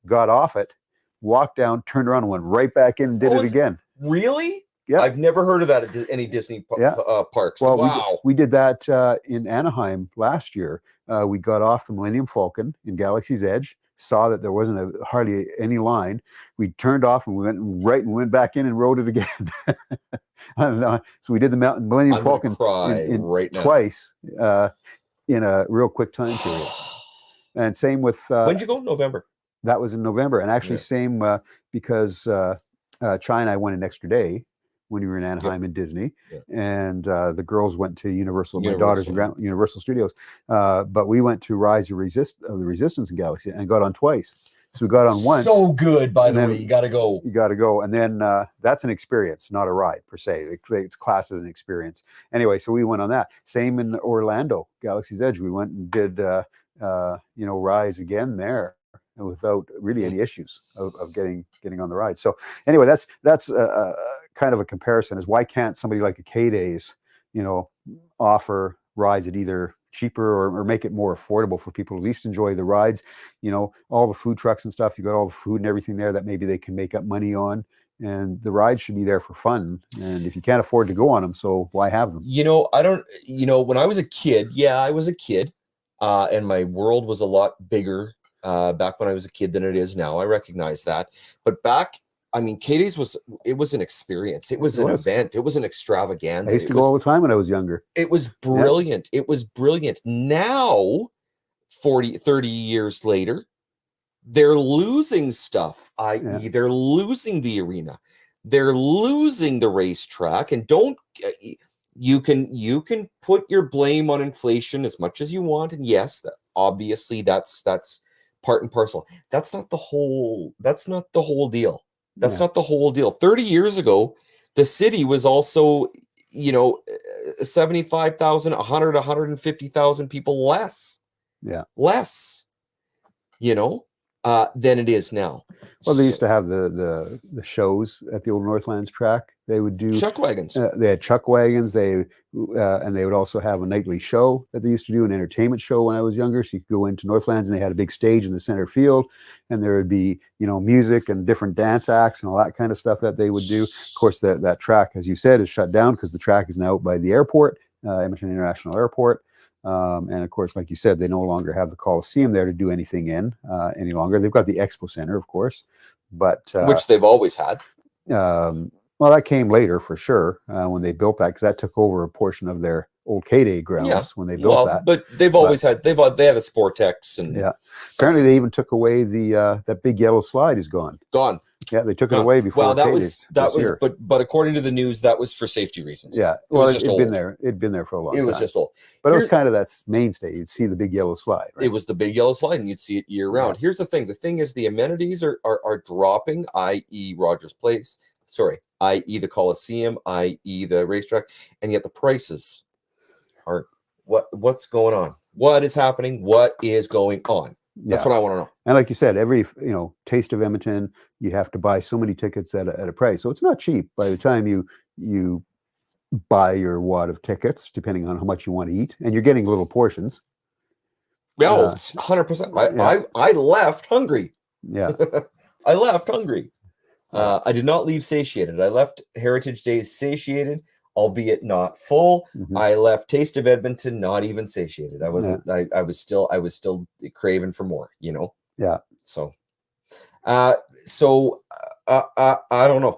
[SPEAKER 1] got off it, walked down, turned around, and went right back in and did it again.
[SPEAKER 2] Really?
[SPEAKER 1] Yeah,
[SPEAKER 2] I've never heard of that at any Disney parks.
[SPEAKER 1] Well,
[SPEAKER 2] wow.
[SPEAKER 1] We did that in Anaheim last year. We got off the Millennium Falcon in Galaxy's Edge, saw that there wasn't hardly any line. We turned off and we went back in and rode it again. I don't know. So we did the Millennium Falcon twice in a real quick time period. And same with
[SPEAKER 2] when'd you go? November.
[SPEAKER 1] That was in November, and actually same because Chai and I went an extra day when we were in Anaheim and Disney, and the girls went to Universal. My daughters in Universal Studios, but we went to Rise of the Resistance in Galaxy and got on twice. So we got on once.
[SPEAKER 2] So good, by the way. You got to go.
[SPEAKER 1] You got to go, and then that's an experience, not a ride per se. It's classed as an experience. Anyway, so we went on that. Same in Orlando, Galaxy's Edge. We went and did Rise again there, without really any issues of getting on the ride. So anyway, that's kind of a comparison, is why can't somebody like a K-Days, offer rides at either cheaper or make it more affordable for people to at least enjoy the rides, all the food trucks and stuff. You got all the food and everything there that maybe they can make up money on, and the rides should be there for fun. And if you can't afford to go on them, so why have them?
[SPEAKER 2] When I was a kid, I was a kid, and my world was a lot bigger back when I was a kid than it is now. I recognize that. But K-Days was an experience. It was an event. It was an extravaganza.
[SPEAKER 1] I used to go all the time when I was younger.
[SPEAKER 2] It was brilliant. It was brilliant. Now, 30 years later, they're losing stuff, i.e. they're losing the arena. They're losing the racetrack. And you can put your blame on inflation as much as you want. And yes, obviously that's part and parcel. That's not the whole deal. That's not the whole deal. 30 years ago, the city was also, 75,000, 100, 150,000 people less. Less, than it is now.
[SPEAKER 1] Well, they used to have the shows at the old Northlands track. They would do
[SPEAKER 2] chuck wagons.
[SPEAKER 1] They had chuck wagons. And they would also have a nightly show that they used to do, an entertainment show when I was younger. So you could go into Northlands, and they had a big stage in the center field, and there would be music and different dance acts and all that kind of stuff that they would do. Of course, that track, as you said, is shut down because the track is now out by the airport. Edmonton International Airport. And of course, like you said, they no longer have the Coliseum there to do anything in any longer. They've got the Expo Center, of course, but
[SPEAKER 2] which they've always had.
[SPEAKER 1] Well, that came later for sure when they built that, because that took over a portion of their old K-Day grounds when they built that.
[SPEAKER 2] But they've always had they had the Sportex and
[SPEAKER 1] apparently they even took away the that big yellow slide is gone.
[SPEAKER 2] Yeah,
[SPEAKER 1] they took it away before.
[SPEAKER 2] Well, that was year. but according to the news, that was for safety reasons.
[SPEAKER 1] Yeah, well, it'd been there. It'd been there for a long time.
[SPEAKER 2] It was just old,
[SPEAKER 1] but it was kind of that mainstay. You'd see the big yellow slide. Right?
[SPEAKER 2] It was the big yellow slide, and you'd see it year round. Here's the thing: is the amenities are dropping, i.e., Rogers Place. Sorry, i.e., the Coliseum, i.e., the racetrack, and yet the prices are what's going on? What is happening? What is going on? That's what I want to know.
[SPEAKER 1] And like you said, every Taste of Edmonton, you have to buy so many tickets at a price. So it's not cheap by the time you buy your wad of tickets, depending on how much you want to eat, and you're getting little portions.
[SPEAKER 2] No, 100%. I left hungry.
[SPEAKER 1] Yeah,
[SPEAKER 2] I left hungry. I did not leave satiated. I left Heritage Days satiated, albeit not full. I left Taste of Edmonton not even satiated. I wasn't. I was still craving for more.
[SPEAKER 1] Yeah.
[SPEAKER 2] So, I don't know.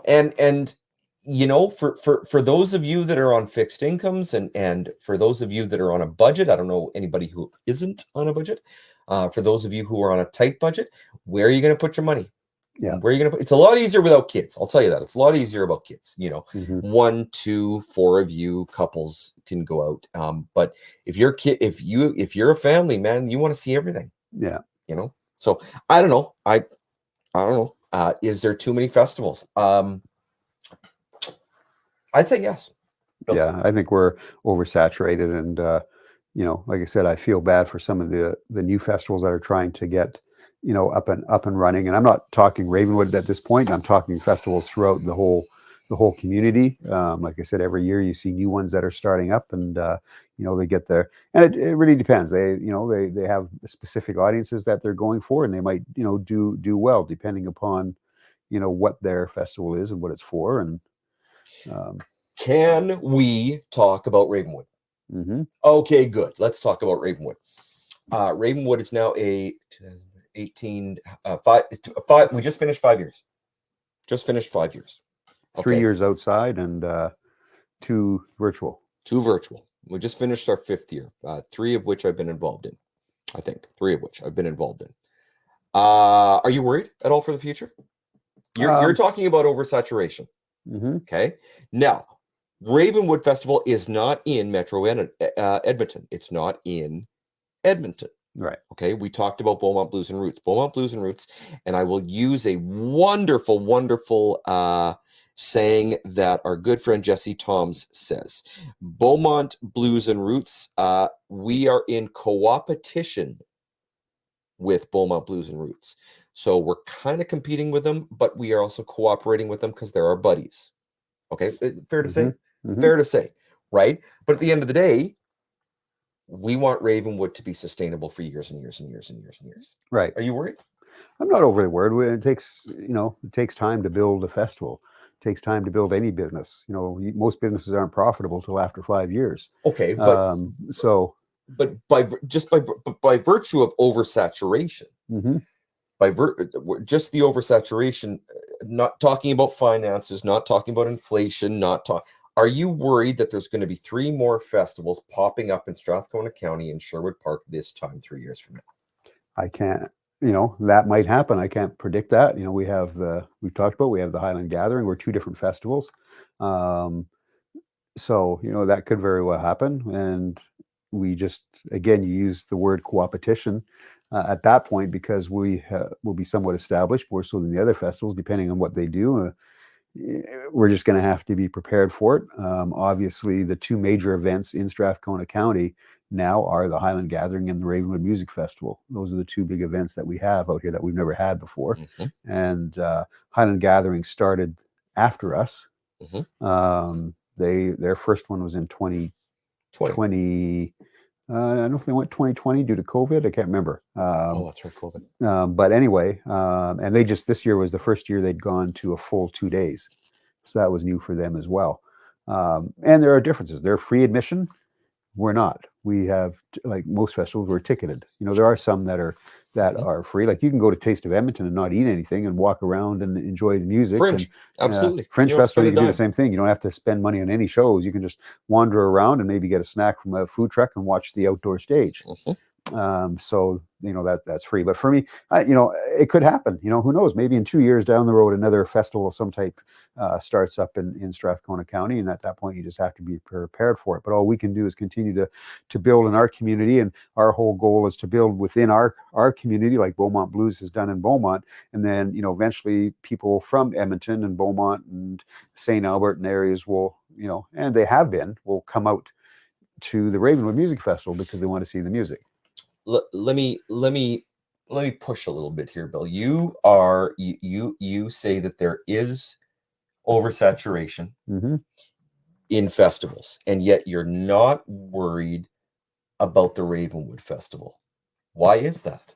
[SPEAKER 2] And for those of you that are on fixed incomes and for those of you that are on a budget, I don't know anybody who isn't on a budget. For those of you who are on a tight budget, where are you going to put your money?
[SPEAKER 1] Yeah.
[SPEAKER 2] Where are you going to put? It's a lot easier without kids. I'll tell you that. It's a lot easier about kids. 1, 2, 4 of you couples can go out. But if you're a family, man, you want to see everything.
[SPEAKER 1] Yeah.
[SPEAKER 2] So I don't know. I don't know. Is there too many festivals? I'd say yes.
[SPEAKER 1] Yeah, I think we're oversaturated, and like I said, I feel bad for some of the new festivals that are trying to get up and running. And I'm not talking Ravenwood at this point. I'm talking festivals throughout the whole community. Like I said, every year you see new ones that are starting up, and they get there, and it really depends. They have specific audiences that they're going for, and they might do well depending upon what their festival is and what it's for. And
[SPEAKER 2] can we talk about Ravenwood? Okay, good. Let's talk about Ravenwood. Ravenwood is now a 2018 5. We just finished 5 years. Just finished 5 years.
[SPEAKER 1] Okay. 3 years outside and 2 virtual.
[SPEAKER 2] 2 virtual. We just finished our 5th year. 3 of which I've been involved in. I think 3 of which I've been involved in. Are you worried at all for the future? You're talking about oversaturation. Okay. Now, Ravenwood Festival is not in Metro Edmonton. It's not in Edmonton.
[SPEAKER 1] Right.
[SPEAKER 2] Okay. We talked about Beaumont Blues and Roots. Beaumont Blues and Roots, and I will use a wonderful, wonderful saying that our good friend Jesse Toms says. Beaumont Blues and Roots, we are in co-opetition with Beaumont Blues and Roots. So we're kind of competing with them, but we are also cooperating with them because they're our buddies. Okay. Fair to say? Fair to say, right? But at the end of the day, we want Ravenwood to be sustainable for years and years and years and years and years.
[SPEAKER 1] Right.
[SPEAKER 2] Are you worried?
[SPEAKER 1] I'm not overly worried. It takes time to build a festival. It takes time to build any business. Most businesses aren't profitable till after 5 years.
[SPEAKER 2] Okay, but but by virtue of oversaturation, just the oversaturation, not talking about finances, not talking about inflation, are you worried that there's going to be 3 more festivals popping up in Strathcona County and Sherwood Park this time 3 years from now?
[SPEAKER 1] I can't, that might happen. I can't predict that. We have the Highland Gathering. We're 2 different festivals. So, that could very well happen. And we just, again, you use the word coopetition at that point, because we will be somewhat established, more so than the other festivals, depending on what they do. We're just going to have to be prepared for it. Obviously, the 2 major events in Strathcona County now are the Highland Gathering and the Ravenwood Music Festival. Those are the 2 big events that we have out here that we've never had before. And Highland Gathering started after us. Their first one was in 2020. I don't know if they went 2020 due to COVID. I can't remember.
[SPEAKER 2] That's right, COVID.
[SPEAKER 1] But anyway, and this year was the first year they'd gone to a full 2 days. So that was new for them as well. And there are differences. They're free admission. We're not. We have, like most festivals, we're ticketed. There are some that are free. Like you can go to Taste of Edmonton and not eat anything and walk around and enjoy the music.
[SPEAKER 2] Fringe,
[SPEAKER 1] and
[SPEAKER 2] absolutely.
[SPEAKER 1] Fringe
[SPEAKER 2] You don't
[SPEAKER 1] Festival,
[SPEAKER 2] spend
[SPEAKER 1] you
[SPEAKER 2] a
[SPEAKER 1] can do the
[SPEAKER 2] dime.
[SPEAKER 1] same thing. You don't have to spend money on any shows. You can just wander around and maybe get a snack from a food truck and watch the outdoor stage. So that's free. But for me, it could happen. Who knows? Maybe in 2 years down the road, another festival of some type starts up in Strathcona County, and at that point, you just have to be prepared for it. But all we can do is continue to build in our community, and our whole goal is to build within our community, like Beaumont Blues has done in Beaumont, and then eventually people from Edmonton and Beaumont and St. Albert and areas will and they have been will come out to the Ravenwood Music Festival because they want to see the music.
[SPEAKER 2] Let me push a little bit here, Bill. You say that there is oversaturation in festivals, and yet you're not worried about the Ravenwood Festival. Why is that?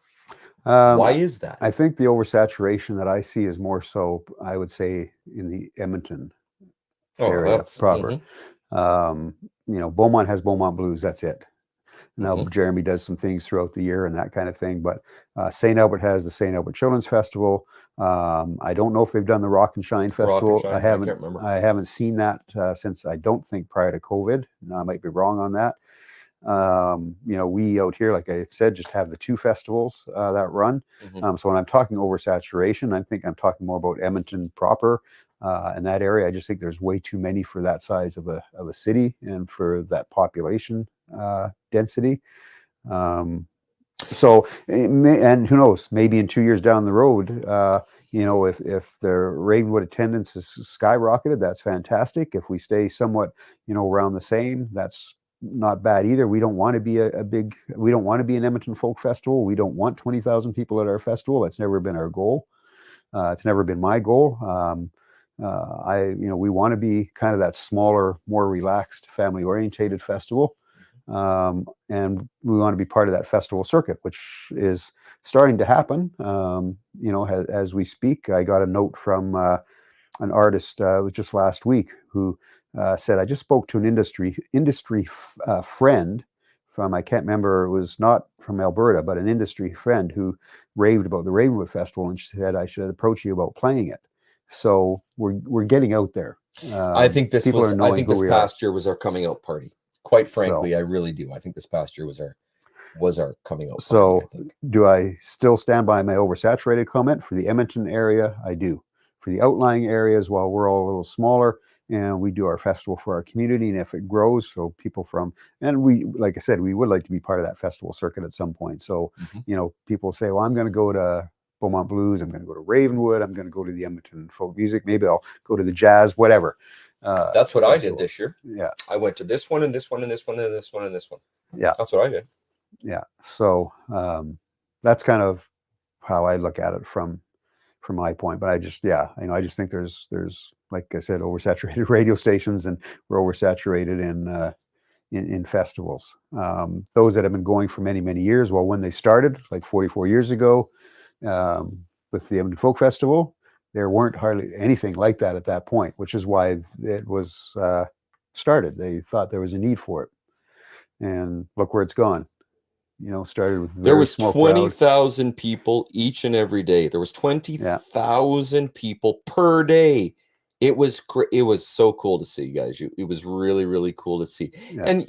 [SPEAKER 2] Why is that?
[SPEAKER 1] I think the oversaturation that I see is more so, I would say, in the Edmonton area proper. Beaumont has Beaumont Blues. That's it. Now, Jeremy does some things throughout the year and that kind of thing, but St. Albert has the St. Albert Children's Festival. I don't know if they've done the Rock and Shine Festival.
[SPEAKER 2] I can't remember.
[SPEAKER 1] I haven't seen that since, I don't think, prior to COVID. I might be wrong on that. We out here, like I said, just have the 2 festivals that run. So when I'm talking oversaturation, I think I'm talking more about Edmonton proper. In that area, I just think there's way too many for that size of a city and for that population density. So, and who knows, maybe in 2 years down the road, if the Ravenwood attendance is skyrocketed, that's fantastic. If we stay somewhat, around the same, that's not bad either. We don't want to be we don't want to be an Edmonton Folk Festival. We don't want 20,000 people at our festival. That's never been our goal. It's never been my goal. We want to be kind of that smaller, more relaxed, family-orientated festival. And we want to be part of that festival circuit, which is starting to happen. As we speak, I got a note from an artist, it was just last week, who said, I just spoke to an industry friend from, I can't remember, it was not from Alberta, but an industry friend who raved about the Ravenwood Festival, and she said I should approach you about playing it. So we're getting out there.
[SPEAKER 2] I think this past year was our coming out party. Quite frankly, I really do. I think this past year was our coming out party.
[SPEAKER 1] So do I still stand by my oversaturated comment? For the Edmonton area, I do. For the outlying areas, while we're all a little smaller, and we do our festival for our community, and if it grows, so people from, and we, like I said, we would like to be part of that festival circuit at some point. So, people say, well, I'm going to go to Beaumont Blues, I'm going to go to Ravenwood, I'm going to go to the Edmonton Folk Music, maybe I'll go to the Jazz, whatever.
[SPEAKER 2] That's what I did this year.
[SPEAKER 1] Yeah.
[SPEAKER 2] I went to this one and this one and this one and this one and this one.
[SPEAKER 1] Yeah.
[SPEAKER 2] That's what I did.
[SPEAKER 1] Yeah. So that's kind of how I look at it from my point. But I just think there's like I said, oversaturated radio stations, and we're oversaturated in festivals. Those that have been going for many, many years, well, when they started, like 44 years ago, with the Edmonton Folk Festival, there weren't hardly anything like that at that point, which is why it was started. They thought there was a need for it. And look where it's gone. Started with
[SPEAKER 2] there was 20,000 people each and every day. There was 20,000 people per day. It was so cool to see, guys. It was really, really cool to see. Yeah. And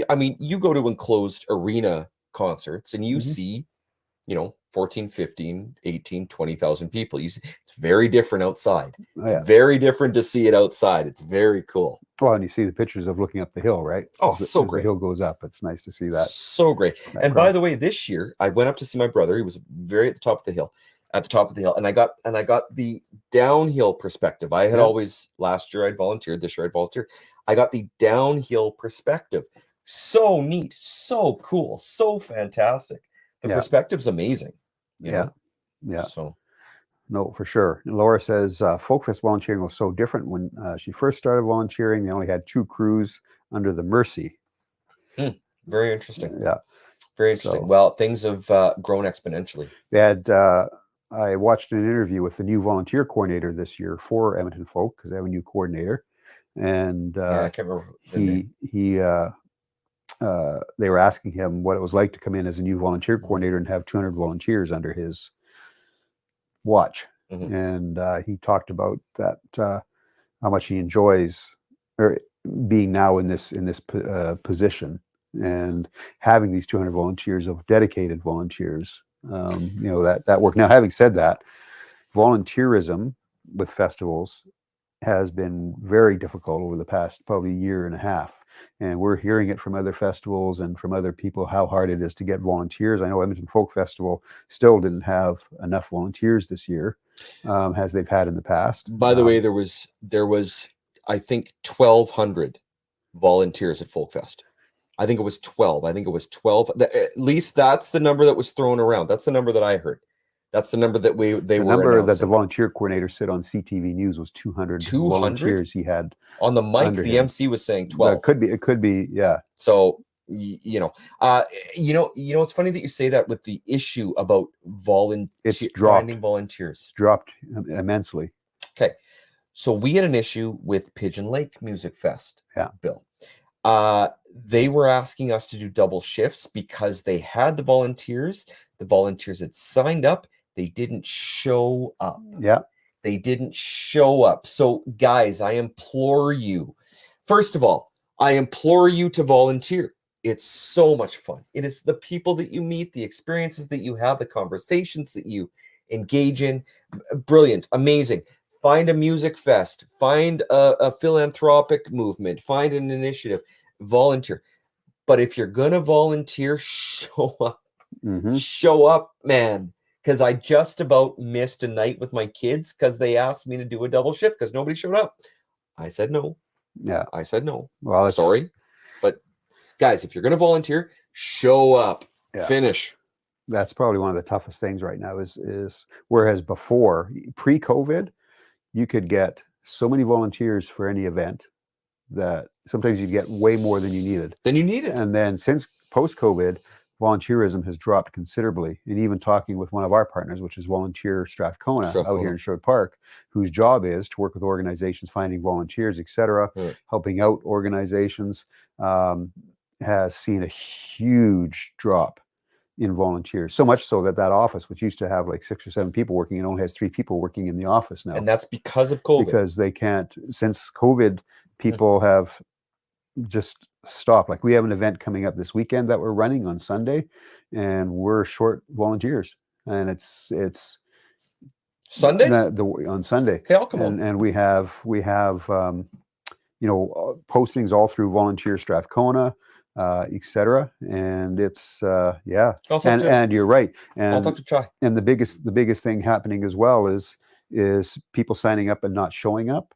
[SPEAKER 2] I mean, you go to enclosed arena concerts and you see, 14, 15, 18, 20,000 people. You see, it's very different outside. It's very different to see it outside. It's very cool.
[SPEAKER 1] Well, and you see the pictures of looking up the hill, right?
[SPEAKER 2] Oh, so great.
[SPEAKER 1] The hill goes up. It's nice to see that.
[SPEAKER 2] So great. And by the way, this year I went up to see my brother. He was very at the top of the hill. And I got the downhill perspective. I had always, last year I'd volunteered, this year I'd volunteered. I got the downhill perspective. So neat, so cool, so fantastic. The perspective's amazing. You know?
[SPEAKER 1] Yeah.
[SPEAKER 2] So,
[SPEAKER 1] no, for sure. Laura says Folk Fest volunteering was so different. When she first started volunteering, they only had 2 crews under the Mercy.
[SPEAKER 2] Very interesting.
[SPEAKER 1] Yeah.
[SPEAKER 2] Very interesting. So, well, things have grown exponentially.
[SPEAKER 1] They had, I watched an interview with the new volunteer coordinator this year for Edmonton Folk, because they have a new coordinator. and
[SPEAKER 2] Yeah, I can't remember the name.
[SPEAKER 1] they were asking him what it was like to come in as a new volunteer coordinator and have 200 volunteers under his watch. And he talked about that, how much he enjoys being now in this position and having these 200 volunteers of dedicated volunteers. That work. Now, having said that, volunteerism with festivals has been very difficult over the past probably year and a half. And we're hearing it from other festivals and from other people how hard it is to get volunteers. I know Edmonton Folk Festival still didn't have enough volunteers this year, as they've had in the past.
[SPEAKER 2] By the way, there was I think 1,200 volunteers at Folk Fest. I think it was 12. I think it was 12. At least that's the number that was thrown around. That's the number that I heard. That's the number that the
[SPEAKER 1] number that the volunteer coordinator said on CTV News was 200 volunteers he had
[SPEAKER 2] on the mic. The
[SPEAKER 1] him.
[SPEAKER 2] MC was saying 12.
[SPEAKER 1] It could be, yeah.
[SPEAKER 2] So it's funny that you say that with the issue about finding volunteers.
[SPEAKER 1] It's dropped immensely.
[SPEAKER 2] Okay, so we had an issue with Pigeon Lake Music Fest.
[SPEAKER 1] Yeah,
[SPEAKER 2] Bill. They were asking us to do double shifts because they had the volunteers. The volunteers had signed up. They didn't show up.
[SPEAKER 1] Yeah.
[SPEAKER 2] They didn't show up. So, guys, I implore you. First of all, I implore you to volunteer. It's so much fun. It is the people that you meet, the experiences that you have, the conversations that you engage in. Brilliant. Amazing. Find a music fest. Find a philanthropic movement. Find an initiative. Volunteer. But if you're going to volunteer, show up. Show up, man. Because I just about missed a night with my kids because they asked me to do a double shift because nobody showed up. I said no.
[SPEAKER 1] Yeah.
[SPEAKER 2] I said no.
[SPEAKER 1] Well,
[SPEAKER 2] sorry. But guys, if you're going to volunteer, show up.
[SPEAKER 1] Yeah.
[SPEAKER 2] Finish.
[SPEAKER 1] That's probably one of the toughest things right now is whereas before, pre-COVID, you could get so many volunteers for any event that sometimes you'd get way more than you needed. And then since post-COVID, volunteerism has dropped considerably. And even talking with one of our partners, which is Volunteer Strathcona out here in Sherwood Park, whose job is to work with organizations, finding volunteers, etc., helping out organizations, has seen a huge drop in volunteers. So much so that office, which used to have like 6 or 7 people working, it only has 3 people working in the office now.
[SPEAKER 2] And that's because of COVID.
[SPEAKER 1] Because they can't, since COVID, people have just stopped. Like we have an event coming up this weekend that we're running on Sunday, and we're short volunteers. And it's
[SPEAKER 2] Sunday?
[SPEAKER 1] On Sunday.
[SPEAKER 2] Okay, I'll come on.
[SPEAKER 1] And we have postings all through Volunteer Strathcona, etc. And it's and you're right. And
[SPEAKER 2] I'll talk to Chai.
[SPEAKER 1] And the biggest thing happening as well is people signing up and not showing up.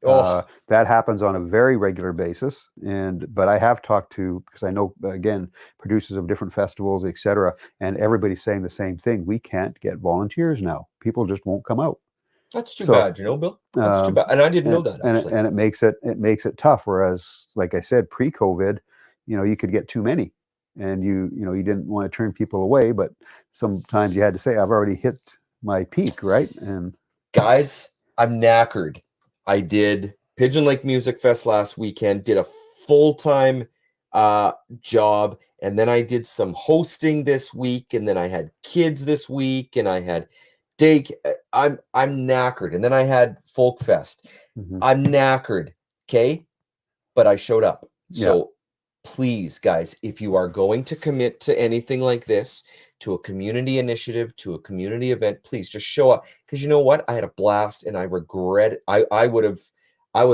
[SPEAKER 1] That happens on a very regular basis. But I have talked to, because I know, again, producers of different festivals, etc., and everybody's saying the same thing. We can't get volunteers now. People just won't come out.
[SPEAKER 2] That's too bad, Bill. That's too bad. And I didn't know that, actually.
[SPEAKER 1] And it makes it tough. Whereas, like I said, pre-COVID, you could get too many, and you didn't want to turn people away, but sometimes you had to say, I've already hit my peak, right? And
[SPEAKER 2] guys, I'm knackered. I did Pigeon Lake Music Fest last weekend, did a full-time job, and then I did some hosting this week, and then I had kids this week, and I had I'm knackered. And then I had Folk Fest. I'm knackered, okay? But I showed up. So please, guys, if you are going to commit to anything like this, to a community initiative, to a community event, please just show up. Because you know what? I had a blast, and I regret it. I would have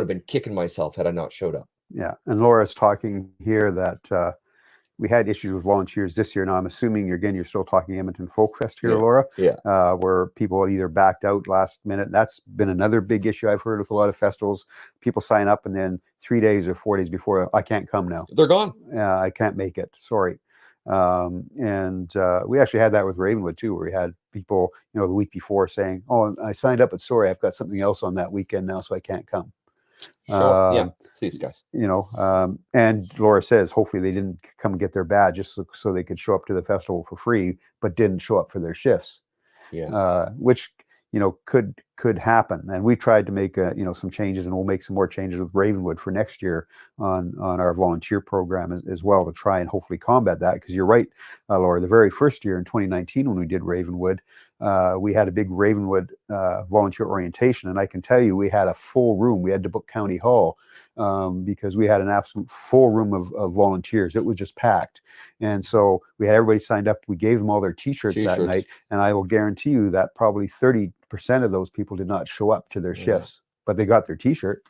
[SPEAKER 2] been kicking myself had I not showed up.
[SPEAKER 1] Yeah. And Laura's talking here that we had issues with volunteers this year. Now, I'm assuming you're still talking Edmonton Folk Fest here, Laura.
[SPEAKER 2] Yeah.
[SPEAKER 1] Where people either backed out last minute. That's been another big issue I've heard with a lot of festivals. People sign up, and then 3 days or 4 days before, I can't come now.
[SPEAKER 2] They're gone.
[SPEAKER 1] I can't make it. Sorry. And we actually had that with Ravenwood too, where we had people, the week before saying, "Oh, I signed up, but sorry, I've got something else on that weekend now, so I can't come."
[SPEAKER 2] Yeah, please, guys.
[SPEAKER 1] And Laura says, hopefully they didn't come get their badge just so they could show up to the festival for free, but didn't show up for their shifts.
[SPEAKER 2] Yeah.
[SPEAKER 1] Which could could happen. And we tried to make some changes, and we'll make some more changes with Ravenwood for next year on our volunteer program as well, to try and hopefully combat that. Because you're right, Laura, the very first year in 2019 when we did Ravenwood, we had a big Ravenwood volunteer orientation, and I can tell you we had a full room. We had to book County Hall because we had an absolute full room of volunteers. It was just packed. And so we had everybody signed up. We gave them all their t-shirts that night, and I will guarantee you that probably 30% of those people did not show up to their shifts, but they got their t-shirt.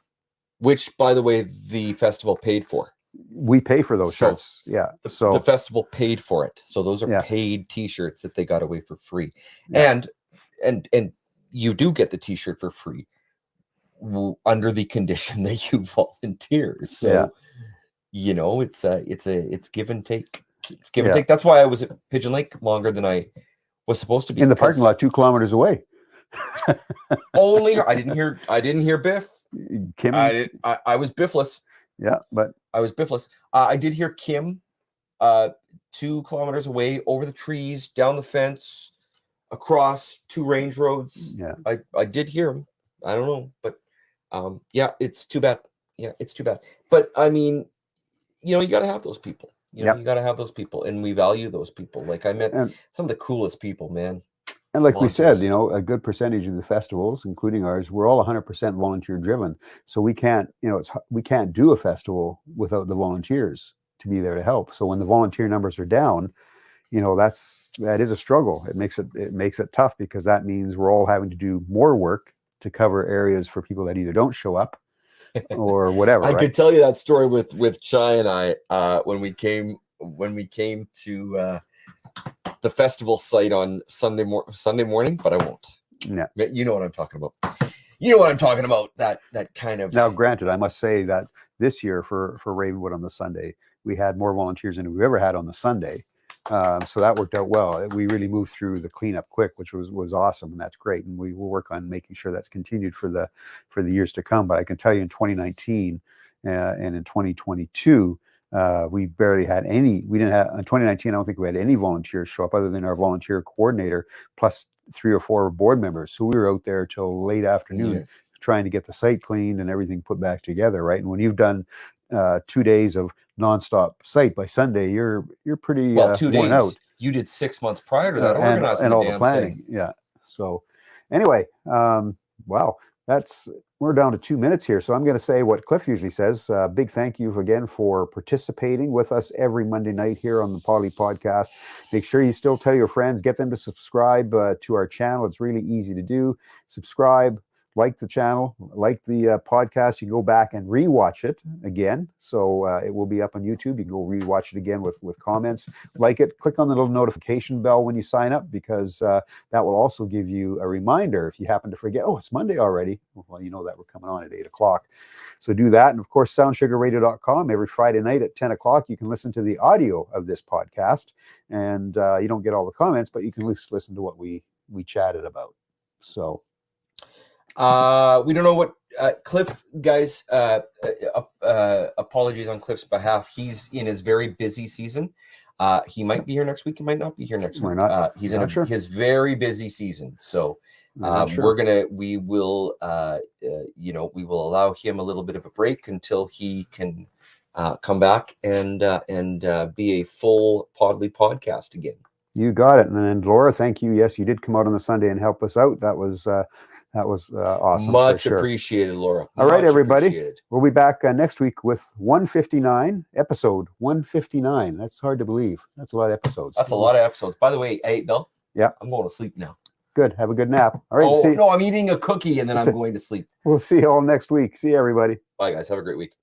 [SPEAKER 2] Which, by the way, the festival paid for.
[SPEAKER 1] We pay for those shirts. Yeah.
[SPEAKER 2] So the festival paid for it. So those are paid t-shirts that they got away for free.
[SPEAKER 1] Yeah.
[SPEAKER 2] And you do get the t-shirt for free under the condition that you volunteer. So it's give and take. It's give and take. That's why I was at Pigeon Lake longer than I was supposed to be.
[SPEAKER 1] In the parking lot 2 kilometers away.
[SPEAKER 2] Only I didn't hear Biff.
[SPEAKER 1] Kim,
[SPEAKER 2] I was biffless.
[SPEAKER 1] Yeah, but
[SPEAKER 2] I was biffless. I did hear Kim 2 kilometers away, over the trees, down the fence, across 2 range roads.
[SPEAKER 1] Yeah,
[SPEAKER 2] I did hear him. I don't know, but it's too bad. Yeah, it's too bad. But I mean, you got to have those people. You got to have those people, and we value those people. Like, I met some of the coolest people, man.
[SPEAKER 1] And like we said, a good percentage of the festivals, including ours, we're all 100% volunteer driven. So we can't, we can't do a festival without the volunteers to be there to help. So when the volunteer numbers are down, that is a struggle. It makes it tough, because that means we're all having to do more work to cover areas for people that either don't show up or whatever.
[SPEAKER 2] I could tell you that story with Chai and I when we came to the festival site on Sunday morning, but I won't.
[SPEAKER 1] Yeah,
[SPEAKER 2] you know what I'm talking about. You know what I'm talking about. That kind of.
[SPEAKER 1] Now, granted, I must say that this year for Ravenwood on the Sunday, we had more volunteers than we've ever had on the Sunday. So that worked out well. We really moved through the cleanup quick, which was awesome, and that's great. And we will work on making sure that's continued for the years to come. But I can tell you, in 2019 and in 2022. We barely had any. We didn't have in 2019. I don't think we had any volunteers show up, other than our volunteer coordinator plus 3 or 4 board members. So we were out there till late afternoon trying to get the site cleaned and everything put back together, right? And when you've done 2 days of nonstop site, by Sunday, you're pretty
[SPEAKER 2] 2 days.
[SPEAKER 1] worn out.
[SPEAKER 2] You did 6 months prior to that, organizing
[SPEAKER 1] and all
[SPEAKER 2] the
[SPEAKER 1] the planning.
[SPEAKER 2] thing.
[SPEAKER 1] Yeah. So anyway, wow. We're down to 2 minutes here. So I'm going to say what Cliff usually says. Big thank you again for participating with us every Monday night here on the Podlie podcast. Make sure you still tell your friends, get them to subscribe to our channel. It's really easy to do. Subscribe, like the channel, like the podcast. You go back and rewatch it again. So it will be up on YouTube. You can go rewatch it again with comments. Like it. Click on the little notification bell when you sign up, because that will also give you a reminder if you happen to forget, it's Monday already. Well, you know that we're coming on at 8 o'clock. So do that. And of course, soundsugarradio.com. Every Friday night at 10 o'clock, you can listen to the audio of this podcast. And you don't get all the comments, but you can at least listen to what we chatted about. So
[SPEAKER 2] we don't know what Cliff, guys, apologies on Cliff's behalf. He's in his very busy season. He might be here next week. He might not be here next week. He's in his very busy season. So we will allow him a little bit of a break until he can come back and be a full Podlie podcast again.
[SPEAKER 1] You got it. And then Laura, thank you. Yes, you did come out on the Sunday and help us out. That was awesome.
[SPEAKER 2] Much appreciated, Laura.
[SPEAKER 1] All right, everybody. We'll be back next week with 159, episode 159. That's hard to believe. That's a lot of episodes.
[SPEAKER 2] That's a lot of episodes. By the way, hey, Bill.
[SPEAKER 1] Yeah.
[SPEAKER 2] I'm going to sleep now.
[SPEAKER 1] Good. Have a good nap. All right.
[SPEAKER 2] No, I'm eating a cookie and then I'm going to sleep.
[SPEAKER 1] We'll see you all next week. See you, everybody.
[SPEAKER 2] Bye, guys. Have a great week.